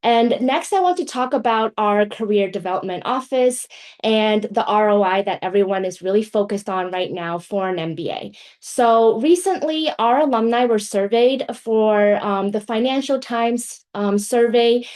And next, I want to talk about our career development office and the ROI that everyone is really focused on right now for an MBA. So recently, our alumni were surveyed for the Financial Times survey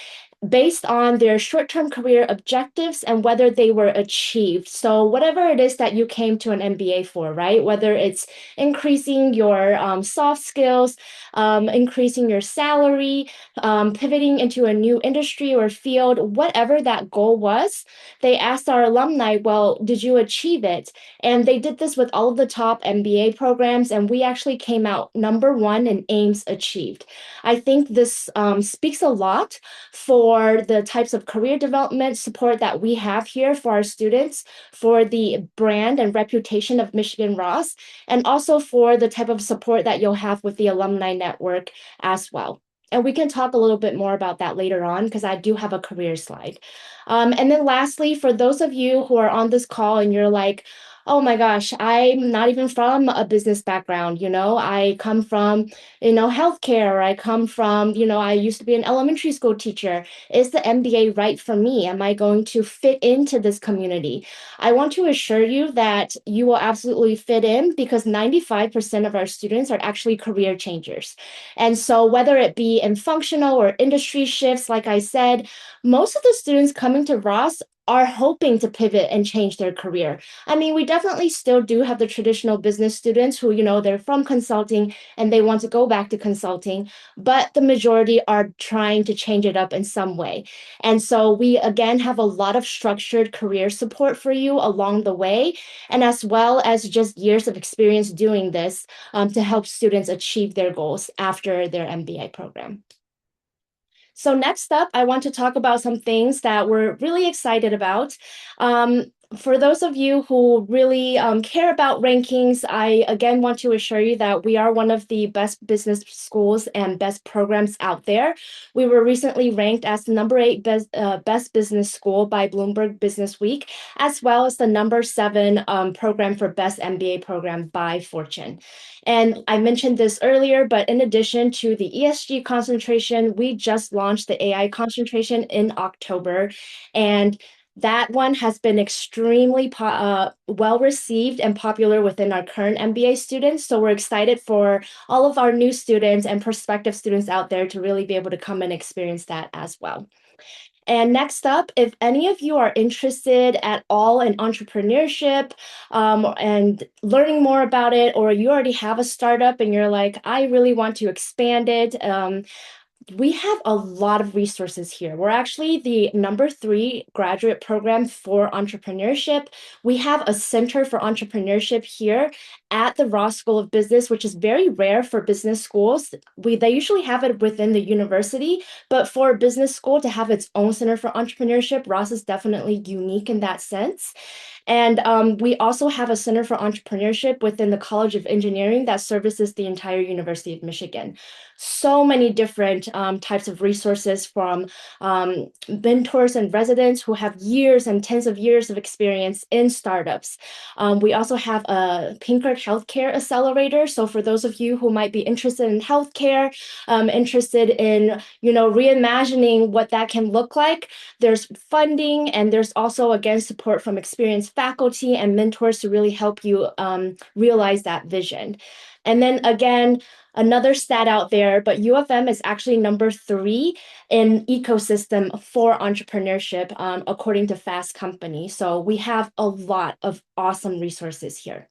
based on their short-term career objectives and whether they were achieved. So whatever it is that you came to an MBA for, right? Whether it's increasing your soft skills, increasing your salary, pivoting into a new industry or field, whatever that goal was, they asked our alumni, well, did you achieve it? And they did this with all of the top MBA programs, and we actually came out #1 in aims achieved. I think this speaks a lot for the types of career development support that we have here for our students, for the brand and reputation of Michigan Ross, and also for the type of support that you'll have with the alumni network as well. And we can talk a little bit more about that later on because I do have a career slide. And then lastly, for those of you who are on this call and you're like, oh my gosh, I'm not even from a business background, I come from, healthcare, I come from, I used to be an elementary school teacher. Is the MBA right for me? Am I going to fit into this community? I want to assure you that you will absolutely fit in because 95% of our students are actually career changers. And so whether it be in functional or industry shifts, like I said, most of the students coming to Ross are hoping to pivot and change their career. I mean, we definitely still do have the traditional business students who, they're from consulting and they want to go back to consulting, but the majority are trying to change it up in some way. And so we, again, have a lot of structured career support for you along the way, and as well as just years of experience doing this to help students achieve their goals after their MBA program. So next up, I want to talk about some things that we're really excited about. For those of you who really care about rankings, I again want to assure you that we are one of the best business schools and best programs out there. We were recently ranked as the #8 best business school by Bloomberg Business Week, as well as the #7 program for best MBA program by Fortune. And I mentioned this earlier, but in addition to the ESG concentration, we just launched the AI concentration in October. And that one has been extremely well received and popular within our current MBA students. So we're excited for all of our new students and prospective students out there to really be able to come and experience that as well. And next up, if any of you are interested at all in entrepreneurship and learning more about it, or you already have a startup and you're like, I really want to expand it, we have a lot of resources here. We're actually the #3 graduate program for entrepreneurship. We have a center for entrepreneurship here at the Ross School of Business, which is very rare for business schools. They usually have it within the university, but for a business school to have its own center for entrepreneurship, Ross is definitely unique in that sense. And we also have a Center for Entrepreneurship within the College of Engineering that services the entire University of Michigan. So many different types of resources from mentors and residents who have years and tens of years of experience in startups. We also have a healthcare accelerator. So for those of you who might be interested in healthcare, interested in, reimagining what that can look like, there's funding, and there's also, again, support from experienced faculty and mentors to really help you realize that vision. And then again, another stat out there, but U of M is actually number 3 in ecosystem for entrepreneurship, according to Fast Company. So we have a lot of awesome resources here.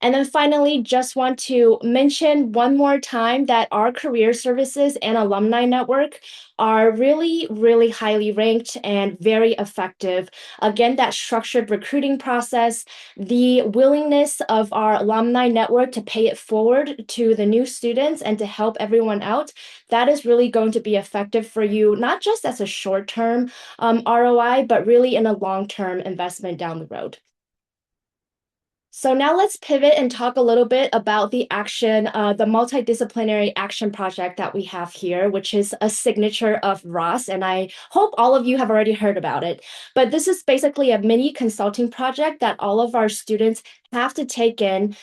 And then finally, just want to mention one more time that our career services and alumni network are really, really highly ranked and very effective. Again, that structured recruiting process, the willingness of our alumni network to pay it forward to the new students and to help everyone out, that is really going to be effective for you, not just as a short-term ROI, but really in a long-term investment down the road. So now let's pivot and talk a little bit about the multidisciplinary action project that we have here, which is a signature of Ross. And I hope all of you have already heard about it. But this is basically a mini consulting project that all of our students have to take in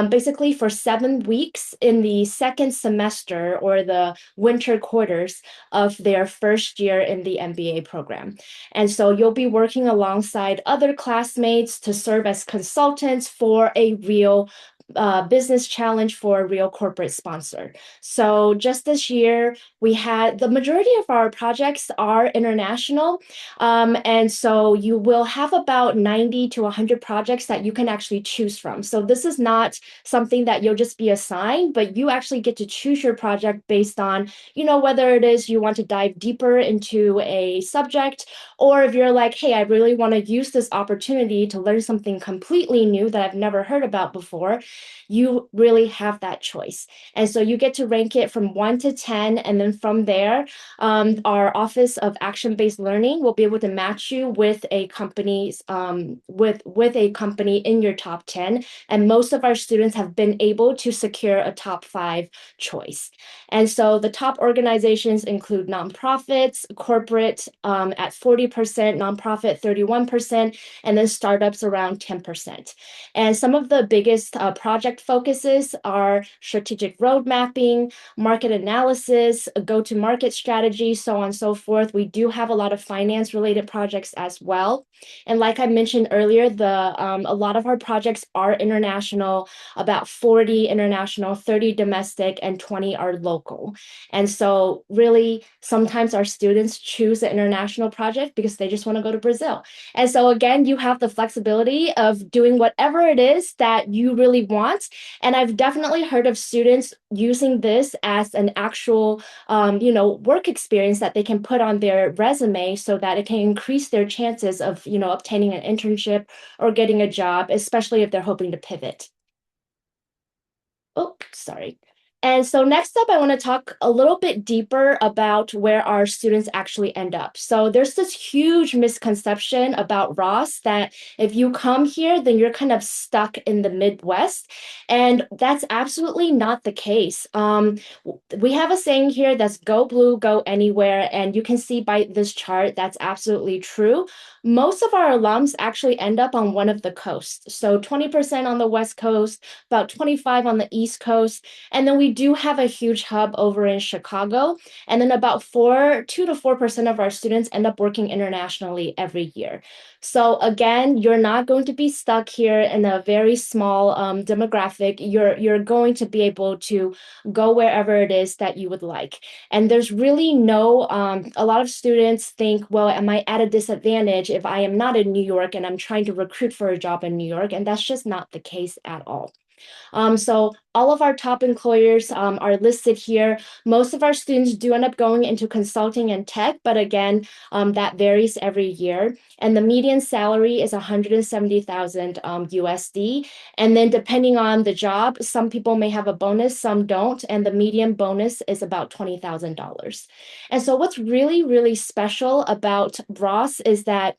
basically for 7 weeks in the second semester or the winter quarters of their first year in the MBA program. And so you'll be working alongside other classmates to serve as consultants for a real business challenge for a real corporate sponsor. So just this year, we had the majority of our projects are international. And so you will have about 90 to 100 projects that you can actually choose from. So this is not something that you'll just be assigned, but you actually get to choose your project based on, whether it is you want to dive deeper into a subject, or if you're like, hey, I really want to use this opportunity to learn something completely new that I've never heard about before, you really have that choice. And so you get to rank it from 1 to 10. And then from there, our Office of Action-Based Learning will be able to match you with a company's with a company in your top 10. And most of our students have been able to secure a top 5 choice. And so the top organizations include nonprofits, corporate at 40%, nonprofit 31%, and then startups around 10%. And some of the biggest project focuses are strategic road mapping, market analysis, go-to-market strategy, so on and so forth. We do have a lot of finance-related projects as well. And like I mentioned earlier, a lot of our projects are international, about 40 international, 30 domestic, and 20 are local. And so really, sometimes our students choose an international project because they just want to go to Brazil. And so again, you have the flexibility of doing whatever it is that you really want. And I've definitely heard of students using this as an actual, work experience that they can put on their resume so that it can increase their chances of, obtaining an internship or getting a job, especially if they're hoping to pivot. Oh, sorry. And so next up, I want to talk a little bit deeper about where our students actually end up. So there's this huge misconception about Ross that if you come here, then you're kind of stuck in the Midwest. And that's absolutely not the case. We have a saying here that's go blue, go anywhere. And you can see by this chart, that's absolutely true. Most of our alums actually end up on one of the coasts. So 20% on the West Coast, about 25 on the East Coast. And then we do have a huge hub over in Chicago. And then about 2 to 4% of our students end up working internationally every year. So again, you're not going to be stuck here in a very small demographic. You're going to be able to go wherever it is that you would like. And there's really no, a lot of students think, well, am I at a disadvantage if I am not in New York and I'm trying to recruit for a job in New York? And that's just not the case at all. So all of our top employers are listed here. Most of our students do end up going into consulting and tech, but again, that varies every year. And the median salary is 170,000 USD. And then depending on the job, some people may have a bonus, some don't. And the median bonus is about $20,000. And so what's really, really special about Ross is that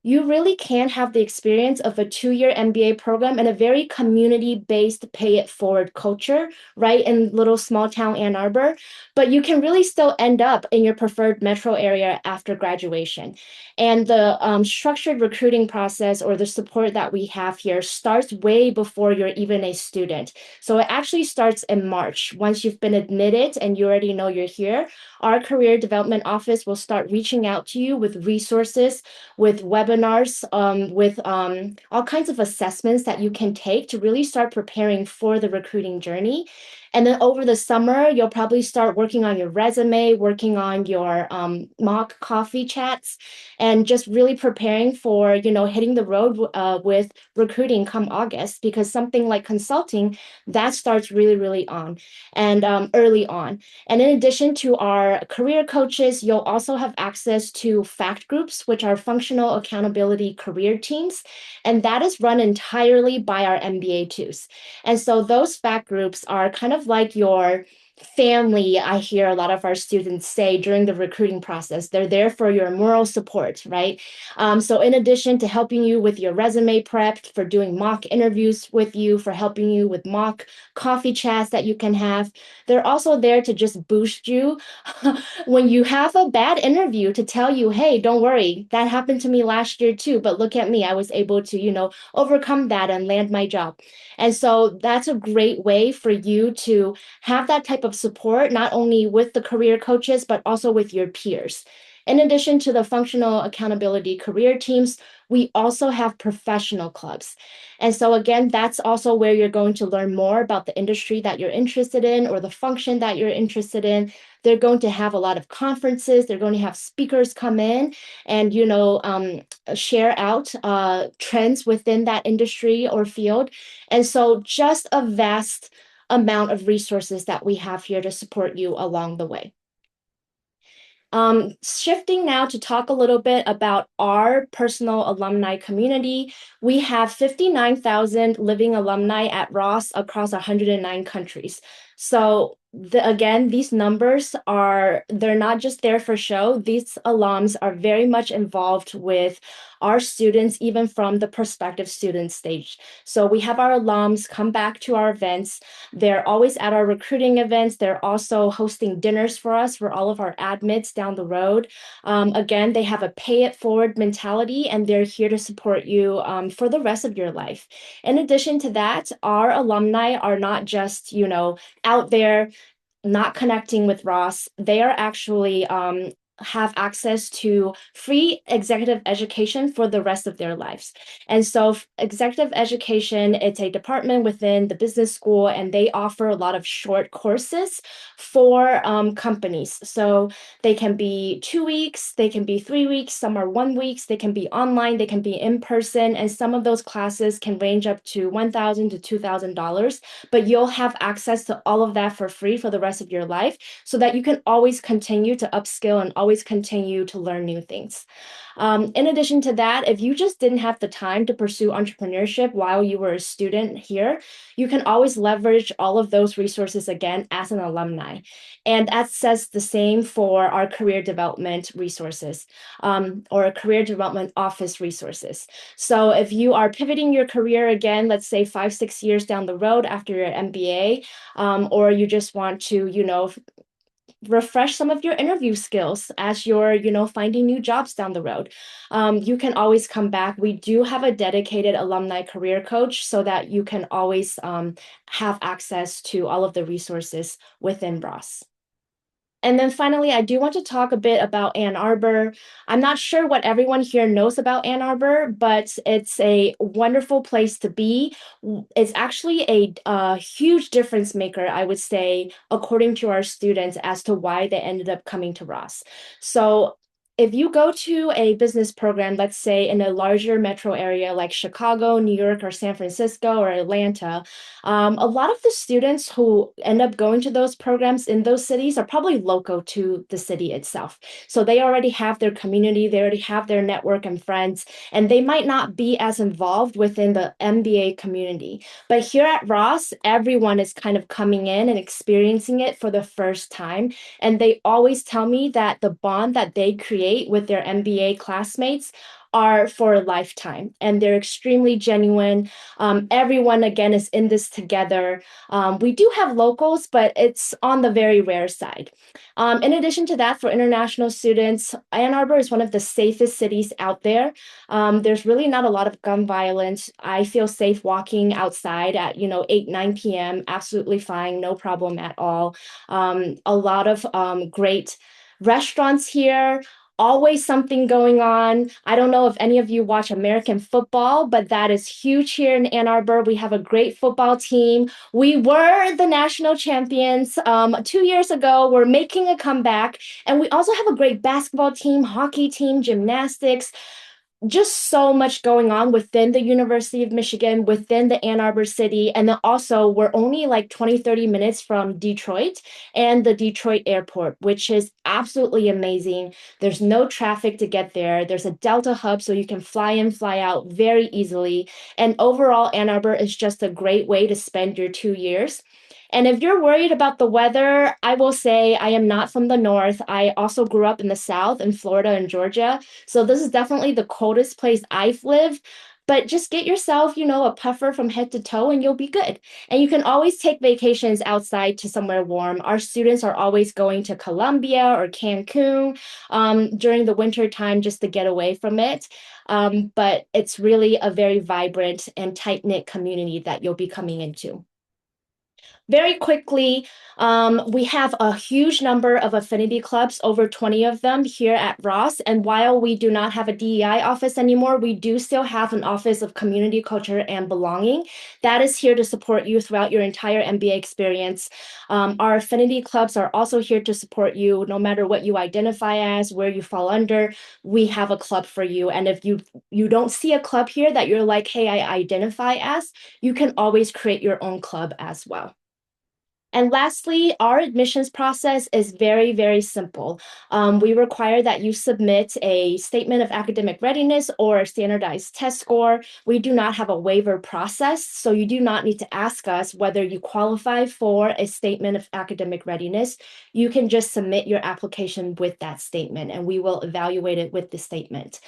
you really can have the experience of a 2-year MBA program and a very community-based pay-it-forward culture, right, in little small town Ann Arbor. But you can really still end up in your preferred metro area after graduation. And the structured recruiting process or the support that we have here starts way before you're even a student. So it actually starts in March. Once you've been admitted and you already know you're here, our career development office will start reaching out to you with resources, with webinars, with all kinds of assessments that you can take to really start preparing for the recruiting journey. And then over the summer, you'll probably start working on your resume, working on your mock coffee chats, and just really preparing for, hitting the road with recruiting come August, because something like consulting, that starts really, really on and early on. And in addition to our career coaches, you'll also have access to FACT groups, which are functional accountability career teams. And that is run entirely by our MBA twos. And so those FACT groups are kind of like your family. I hear a lot of our students say during the recruiting process, they're there for your moral support, right? So in addition to helping you with your resume prep, for doing mock interviews with you, for helping you with mock coffee chats that you can have, they're also there to just boost you when you have a bad interview, to tell you, hey, don't worry, that happened to me last year too, but look at me, I was able to, overcome that and land my job. And so that's a great way for you to have that type of support, not only with the career coaches, but also with your peers. In addition to the functional accountability career teams, we also have professional clubs. And so again, that's also where you're going to learn more about the industry that you're interested in or the function that you're interested in. They're going to have a lot of conferences. They're going to have speakers come in and, share out trends within that industry or field. And so just a vast amount of resources that we have here to support you along the way. Shifting now to talk a little bit about our personal alumni community. We have 59,000 living alumni at Ross across 109 countries. So again, these numbers they're not just there for show. These alums are very much involved with our students, even from the prospective student stage. So we have our alums come back to our events. They're always at our recruiting events. They're also hosting dinners for us, for all of our admits down the road. Again, they have a pay it forward mentality, and they're here to support you for the rest of your life. In addition to that, our alumni are not just, out there not connecting with Ross. They are actually have access to free executive education for the rest of their lives. And so executive education, it's a department within the business school, and they offer a lot of short courses for companies. So they can be 2 weeks, they can be 3 weeks, some are 1 week, they can be online, they can be in person, and some of those classes can range up to $1,000 to $2,000, but you'll have access to all of that for free for the rest of your life, so that you can always continue to upskill and always continue to learn new things. In addition to that, if you just didn't have the time to pursue entrepreneurship while you were a student here, you can always leverage all of those resources again as an alumni. And that says the same for our career development resources, or career development office resources. So if you are pivoting your career again, let's say 5-6 years down the road after your MBA, or you just want to, refresh some of your interview skills as you're, finding new jobs down the road, you can always come back. We do have a dedicated alumni career coach so that you can always have access to all of the resources within Ross. And then finally, I do want to talk a bit about Ann Arbor. I'm not sure what everyone here knows about Ann Arbor, but it's a wonderful place to be. It's actually a huge difference maker, I would say, according to our students, as to why they ended up coming to Ross. So if you go to a business program, let's say in a larger metro area like Chicago, New York, or San Francisco, or Atlanta, a lot of the students who end up going to those programs in those cities are probably local to the city itself. So they already have their community, they already have their network and friends, and they might not be as involved within the MBA community. But here at Ross, everyone is kind of coming in and experiencing it for the first time. And they always tell me that the bond that they create create with their MBA classmates are for a lifetime, and they're extremely genuine. Everyone, again, is in this together. We do have locals, but it's on the very rare side. In addition to that, for international students, Ann Arbor is one of the safest cities out there. There's really not a lot of gun violence. I feel safe walking outside at 8, 9 p.m. Absolutely fine, no problem at all. A lot of great restaurants here. Always something going on. I don't know if any of you watch American football, but that is huge here in Ann Arbor. We have a great football team. We were the national champions 2 years ago. We're making a comeback. And we also have a great basketball team, hockey team, gymnastics, just so much going on within the University of Michigan, within the Ann Arbor city. And then also we're only like 20, 30 minutes from Detroit and the Detroit airport, which is absolutely amazing. There's no traffic to get there. There's a Delta hub, so you can fly in, fly out very easily. And overall, Ann Arbor is just a great way to spend your 2 years. And if you're worried about the weather, I will say I am not from the north. I also grew up in the south in Florida and Georgia. So this is definitely the coldest place I've lived. But just get yourself, a puffer from head to toe and you'll be good. And you can always take vacations outside to somewhere warm. Our students are always going to Colombia or Cancun during the winter time just to get away from it. But it's really a very vibrant and tight-knit community that you'll be coming into. Very quickly, we have a huge number of affinity clubs, over 20 of them here at Ross. And while we do not have a DEI office anymore, we do still have an office of community, culture, and belonging that is here to support you throughout your entire MBA experience. Our affinity clubs are also here to support you no matter what you identify as, where you fall under. We have a club for you. And if you don't see a club here that you're like, hey, I identify as, you can always create your own club as well. And lastly, our admissions process is very, very simple. We require that you submit a statement of academic readiness or a standardized test score. We do not have a waiver process, so you do not need to ask us whether you qualify for a statement of academic readiness. You can just submit your application with that statement, and we will evaluate it with the statement.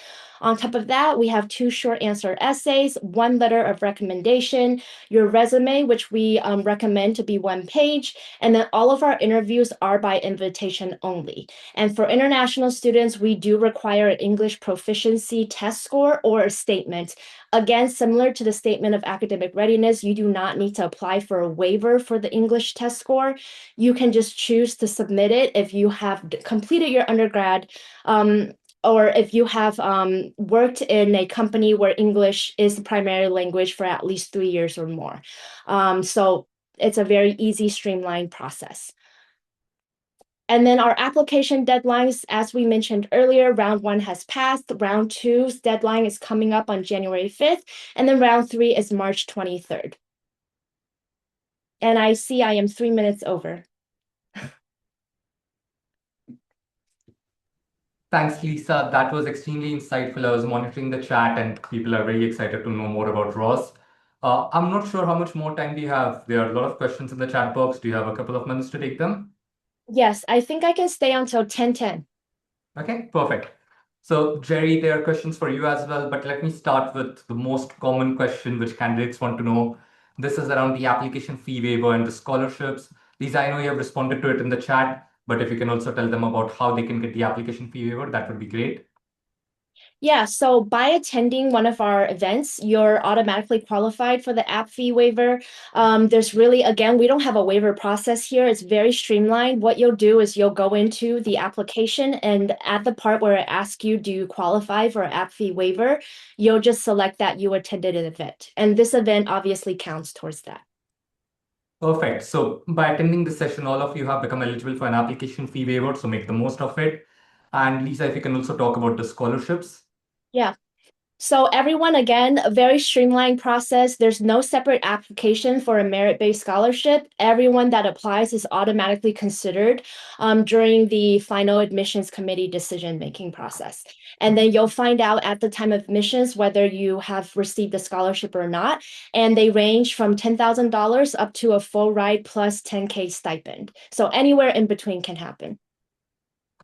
On top of that, we have 2 short answer essays, 1 letter of recommendation, your resume, which we recommend to be 1 page, and then all of our interviews are by invitation only. And for international students, we do require an English proficiency test score or a statement. Again, similar to the statement of academic readiness, you do not need to apply for a waiver for the English test score. You can just choose to submit it if you have completed your undergrad, or if you have worked in a company where English is the primary language for at least 3 years or more. So it's a very easy, streamlined process. And then our application deadlines, as we mentioned earlier, round 1 has passed. Round 2's deadline is coming up on January 5th. And then round 3 is March 23rd. And I see I am 3 minutes over. Thanks, Lisa. That was extremely insightful. I was monitoring the chat and people are very excited to know more about Ross. I'm not sure how much more time we have. There are a lot of questions in the chat box. Do you have a couple of minutes to take them? Yes, I think I can stay until 10:10. Okay, perfect. So, Jerry, there are questions for you as well, but let me start with the most common question which candidates want to know. This is around the application fee waiver and the scholarships. Lisa, I know you have responded to it in the chat, but if you can also tell them about how they can get the application fee waiver, that would be great. Yeah, so by attending one of our events, you're automatically qualified for the app fee waiver. There's really, again, we don't have a waiver process here. It's very streamlined. What you'll do is you'll go into the application, and at the part where it asks you, do you qualify for an app fee waiver, you'll just select that you attended an event. And this event obviously counts towards that. Perfect. So by attending this session, all of you have become eligible for an application fee waiver, so make the most of it. And Lisa, if you can also talk about the scholarships. Yeah. So everyone, again, a very streamlined process. There's no separate application for a merit-based scholarship. Everyone that applies is automatically considered during the final admissions committee decision-making process. And then you'll find out at the time of admissions whether you have received a scholarship or not. And they range from $10,000 up to a full ride plus 10K stipend. So anywhere in between can happen.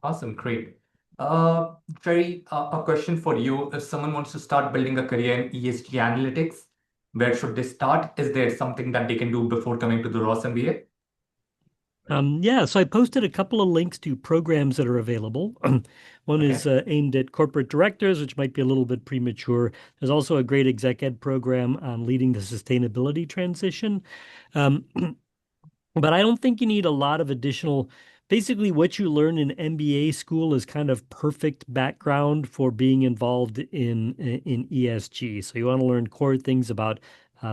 Awesome, great. Jerry, a question for you. If someone wants to start building a career in ESG analytics, where should they start? Is there something that they can do before coming to the Ross MBA? Yeah, so I posted a couple of links to programs that are available. One is Okay. aimed at corporate directors, which might be a little bit premature. There's also a great exec ed program on leading the sustainability transition. Um, but I don't think you need a lot of additional. Basically, what you learn in MBA school is kind of perfect background for being involved in ESG. So you want to learn core things about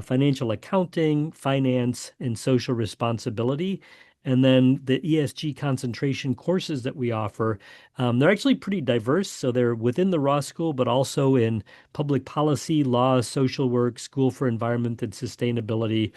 financial accounting, finance, and social responsibility. And then the ESG concentration courses that we offer, they're actually pretty diverse. So they're within the Ross School, but also in public policy, law, social work, school for environment and sustainability.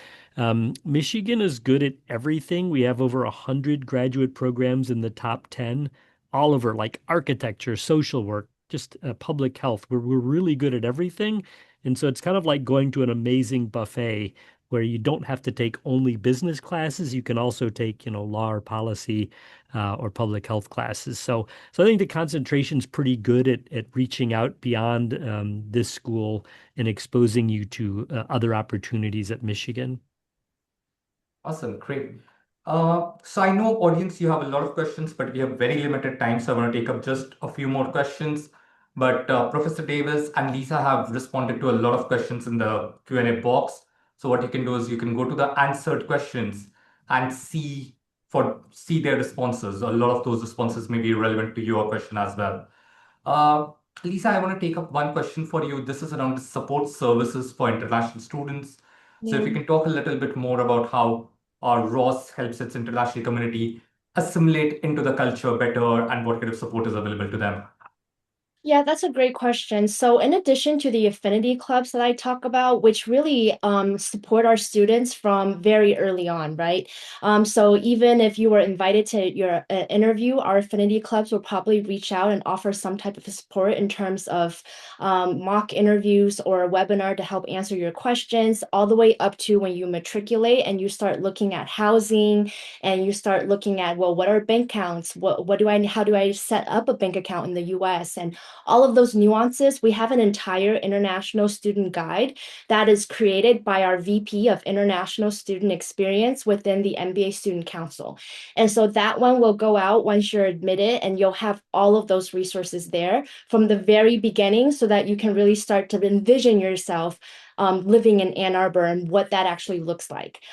Michigan is good at everything. We have over 100 graduate programs in the top 10, all over like architecture, social work, just public health. We're really good at everything. And so it's kind of like going to an amazing buffet where you don't have to take only business classes. You can also take, law or policy or public health classes. So I think the concentration's pretty good at reaching out beyond this school and exposing you to other opportunities at Michigan. Awesome, great. So I know, audience, you have a lot of questions, but we have very limited time, so I want to take up just a few more questions. But Professor Davis and Lisa have responded to a lot of questions in the Q&A box. So what you can do is you can go to the answered questions and see their responses. A lot of those responses may be relevant to your question as well. Uh, Lisa, I want to take up one question for you. This is around the support services for international students. So if Yeah. you can talk a little bit more about how Ross helps its international community assimilate into the culture better and what kind of support is available to them. Yeah, that's a great question. So, in addition to the affinity clubs that I talk about, which really support our students from very early on, right? So, even if you were invited to your interview, our affinity clubs will probably reach out and offer some type of support in terms of mock interviews or a webinar to help answer your questions, all the way up to when you matriculate and you start looking at housing and you start looking at, well, what are bank accounts? How do I set up a bank account in the US? And all of those nuances. We have an entire international student guide that is created by our VP of International Student Experience within the MBA Student Council. And so that one will go out once you're admitted, and you'll have all of those resources there from the very beginning so that you can really start to envision yourself living in Ann Arbor and what that actually looks like.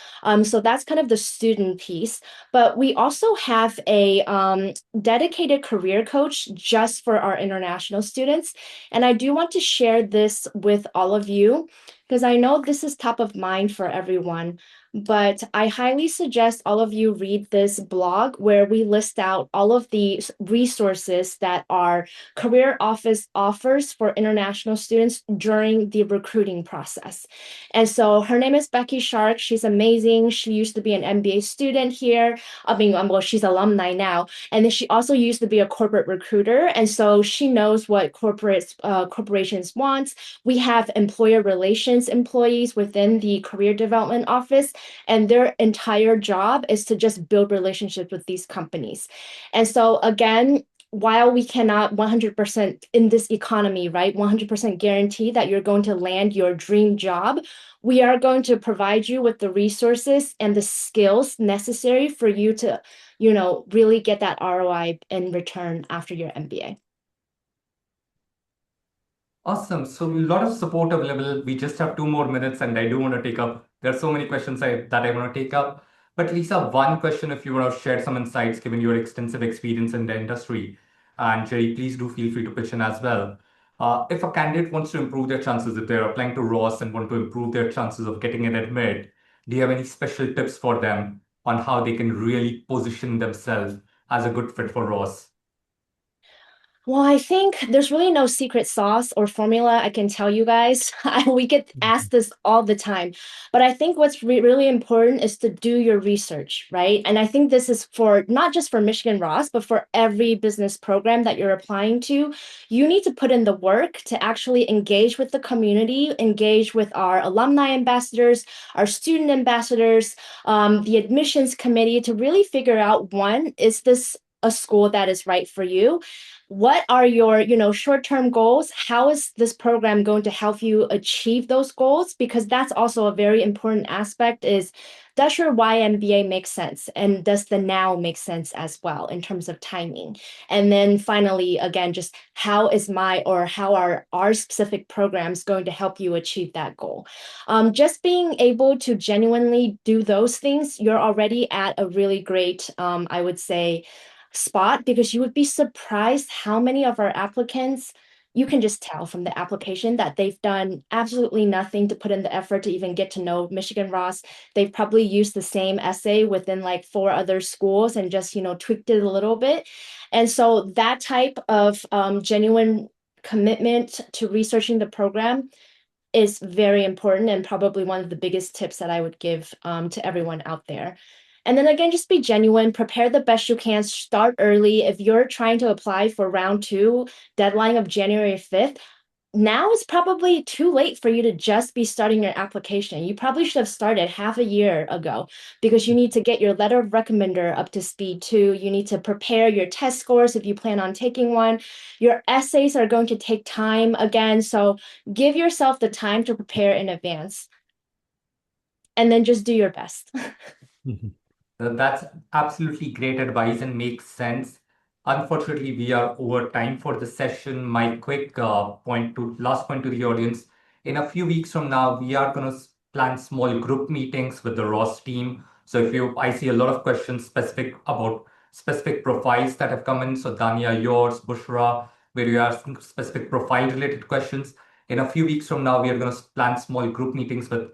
So that's kind of the student piece. But we also have a dedicated career coach just for our international students. And I do want to share this with all of you because I know this is top of mind for everyone. But I highly suggest all of you read this blog where we list out all of the resources that our career office offers for international students during the recruiting process. And so her name is Becky Shark. She's amazing. She used to be an MBA student here. I mean, well, she's alumni now. And then she also used to be a corporate recruiter. And so she knows what corporations want. We have employer relations employees within the career development office, and their entire job is to just build relationships with these companies. And so again, while we cannot 100% in this economy, right, 100% guarantee that you're going to land your dream job, we are going to provide you with the resources and the skills necessary for you to, really get that ROI in return after your MBA. Awesome. So a lot of support available. We just have 2 more minutes, and I do want to take up. There are so many questions that I want to take up. But Lisa, one question, if you want to share some insights, given your extensive experience in the industry, and Jerry, please do feel free to pitch in as well. If a candidate wants to improve their chances, if they're applying to Ross and want to improve their chances of getting an admit, do you have any special tips for them on how they can really position themselves as a good fit for Ross? Well, I think there's really no secret sauce or formula I can tell you guys. We get asked this all the time. But I think what's really important is to do your research, right? And I think this is for not just for Michigan Ross, but for every business program that you're applying to. You need to put in the work to actually engage with the community, engage with our alumni ambassadors, our student ambassadors, the admissions committee to really figure out, one, is this a school that is right for you. What are your, short-term goals? How is this program going to help you achieve those goals? Because that's also a very important aspect is, does your YMBA make sense? And does the now make sense as well in terms of timing? And then finally, again, just how are our specific programs going to help you achieve that goal? Just being able to genuinely do those things, you're already at a really great, I would say, spot, because you would be surprised how many of our applicants, you can just tell from the application that they've done absolutely nothing to put in the effort to even get to know Michigan Ross. They've probably used the same essay within like 4 other schools and just, tweaked it a little bit. And so that type of genuine commitment to researching the program is very important and probably one of the biggest tips that I would give to everyone out there. And then again, just be genuine, prepare the best you can, start early. If you're trying to apply for round 2, deadline of January 5th, now is probably too late for you to just be starting your application. You probably should have started half a year ago, because you need to get your letter of recommender up to speed too. You need to prepare your test scores if you plan on taking one. Your essays are going to take time again. So give yourself the time to prepare in advance. And then just do your best. That's absolutely great advice and makes sense. Unfortunately, we are over time for the session. My quick last point to the audience. In a few weeks from now, we are going to plan small group meetings with the Ross team. So I see a lot of questions about specific profiles that have come in. So Dania, yours, Bushra, where you are asking specific profile related questions. In a few weeks from now, we are going to plan small group meetings with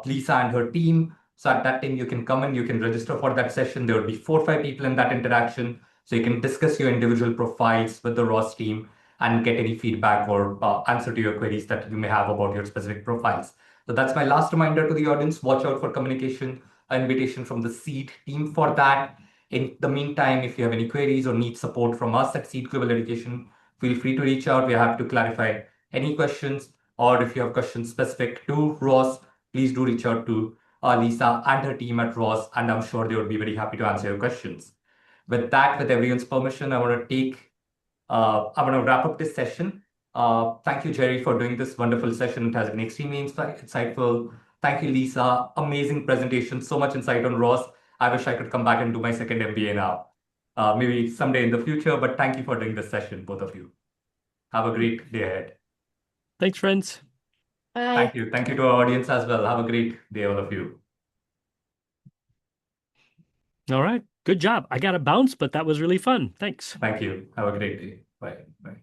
Lisa and her team. So at that time, you can come in, you can register for that session. There will be 4 or 5 people in that interaction. So you can discuss your individual profiles with the Ross team and get any feedback or answer to your queries that you may have about your specific profiles. So that's my last reminder to the audience. Watch out for communication, invitation from the Seed team for that. In the meantime, if you have any queries or need support from us at Seed Global Education, feel free to reach out. We are happy to clarify any questions, or if you have questions specific to Ross, please do reach out to Lisa and her team at Ross, and I'm sure they would be very happy to answer your questions. With that, with everyone's permission, I want to wrap up this session. Thank you, Jerry, for doing this wonderful session. It has been extremely insightful. Thank you, Lisa. Amazing presentation. So much insight on Ross. I wish I could come back and do my second MBA now. Maybe someday in the future, but thank you for doing this session, both of you. Have a great day ahead. Thanks, friends. Bye. Thank you. Thank you to our audience as well. Have a great day, all of you. All right. Good job. I got to bounce, but that was really fun. Thanks. Thank you. Have a great day. Bye. Bye.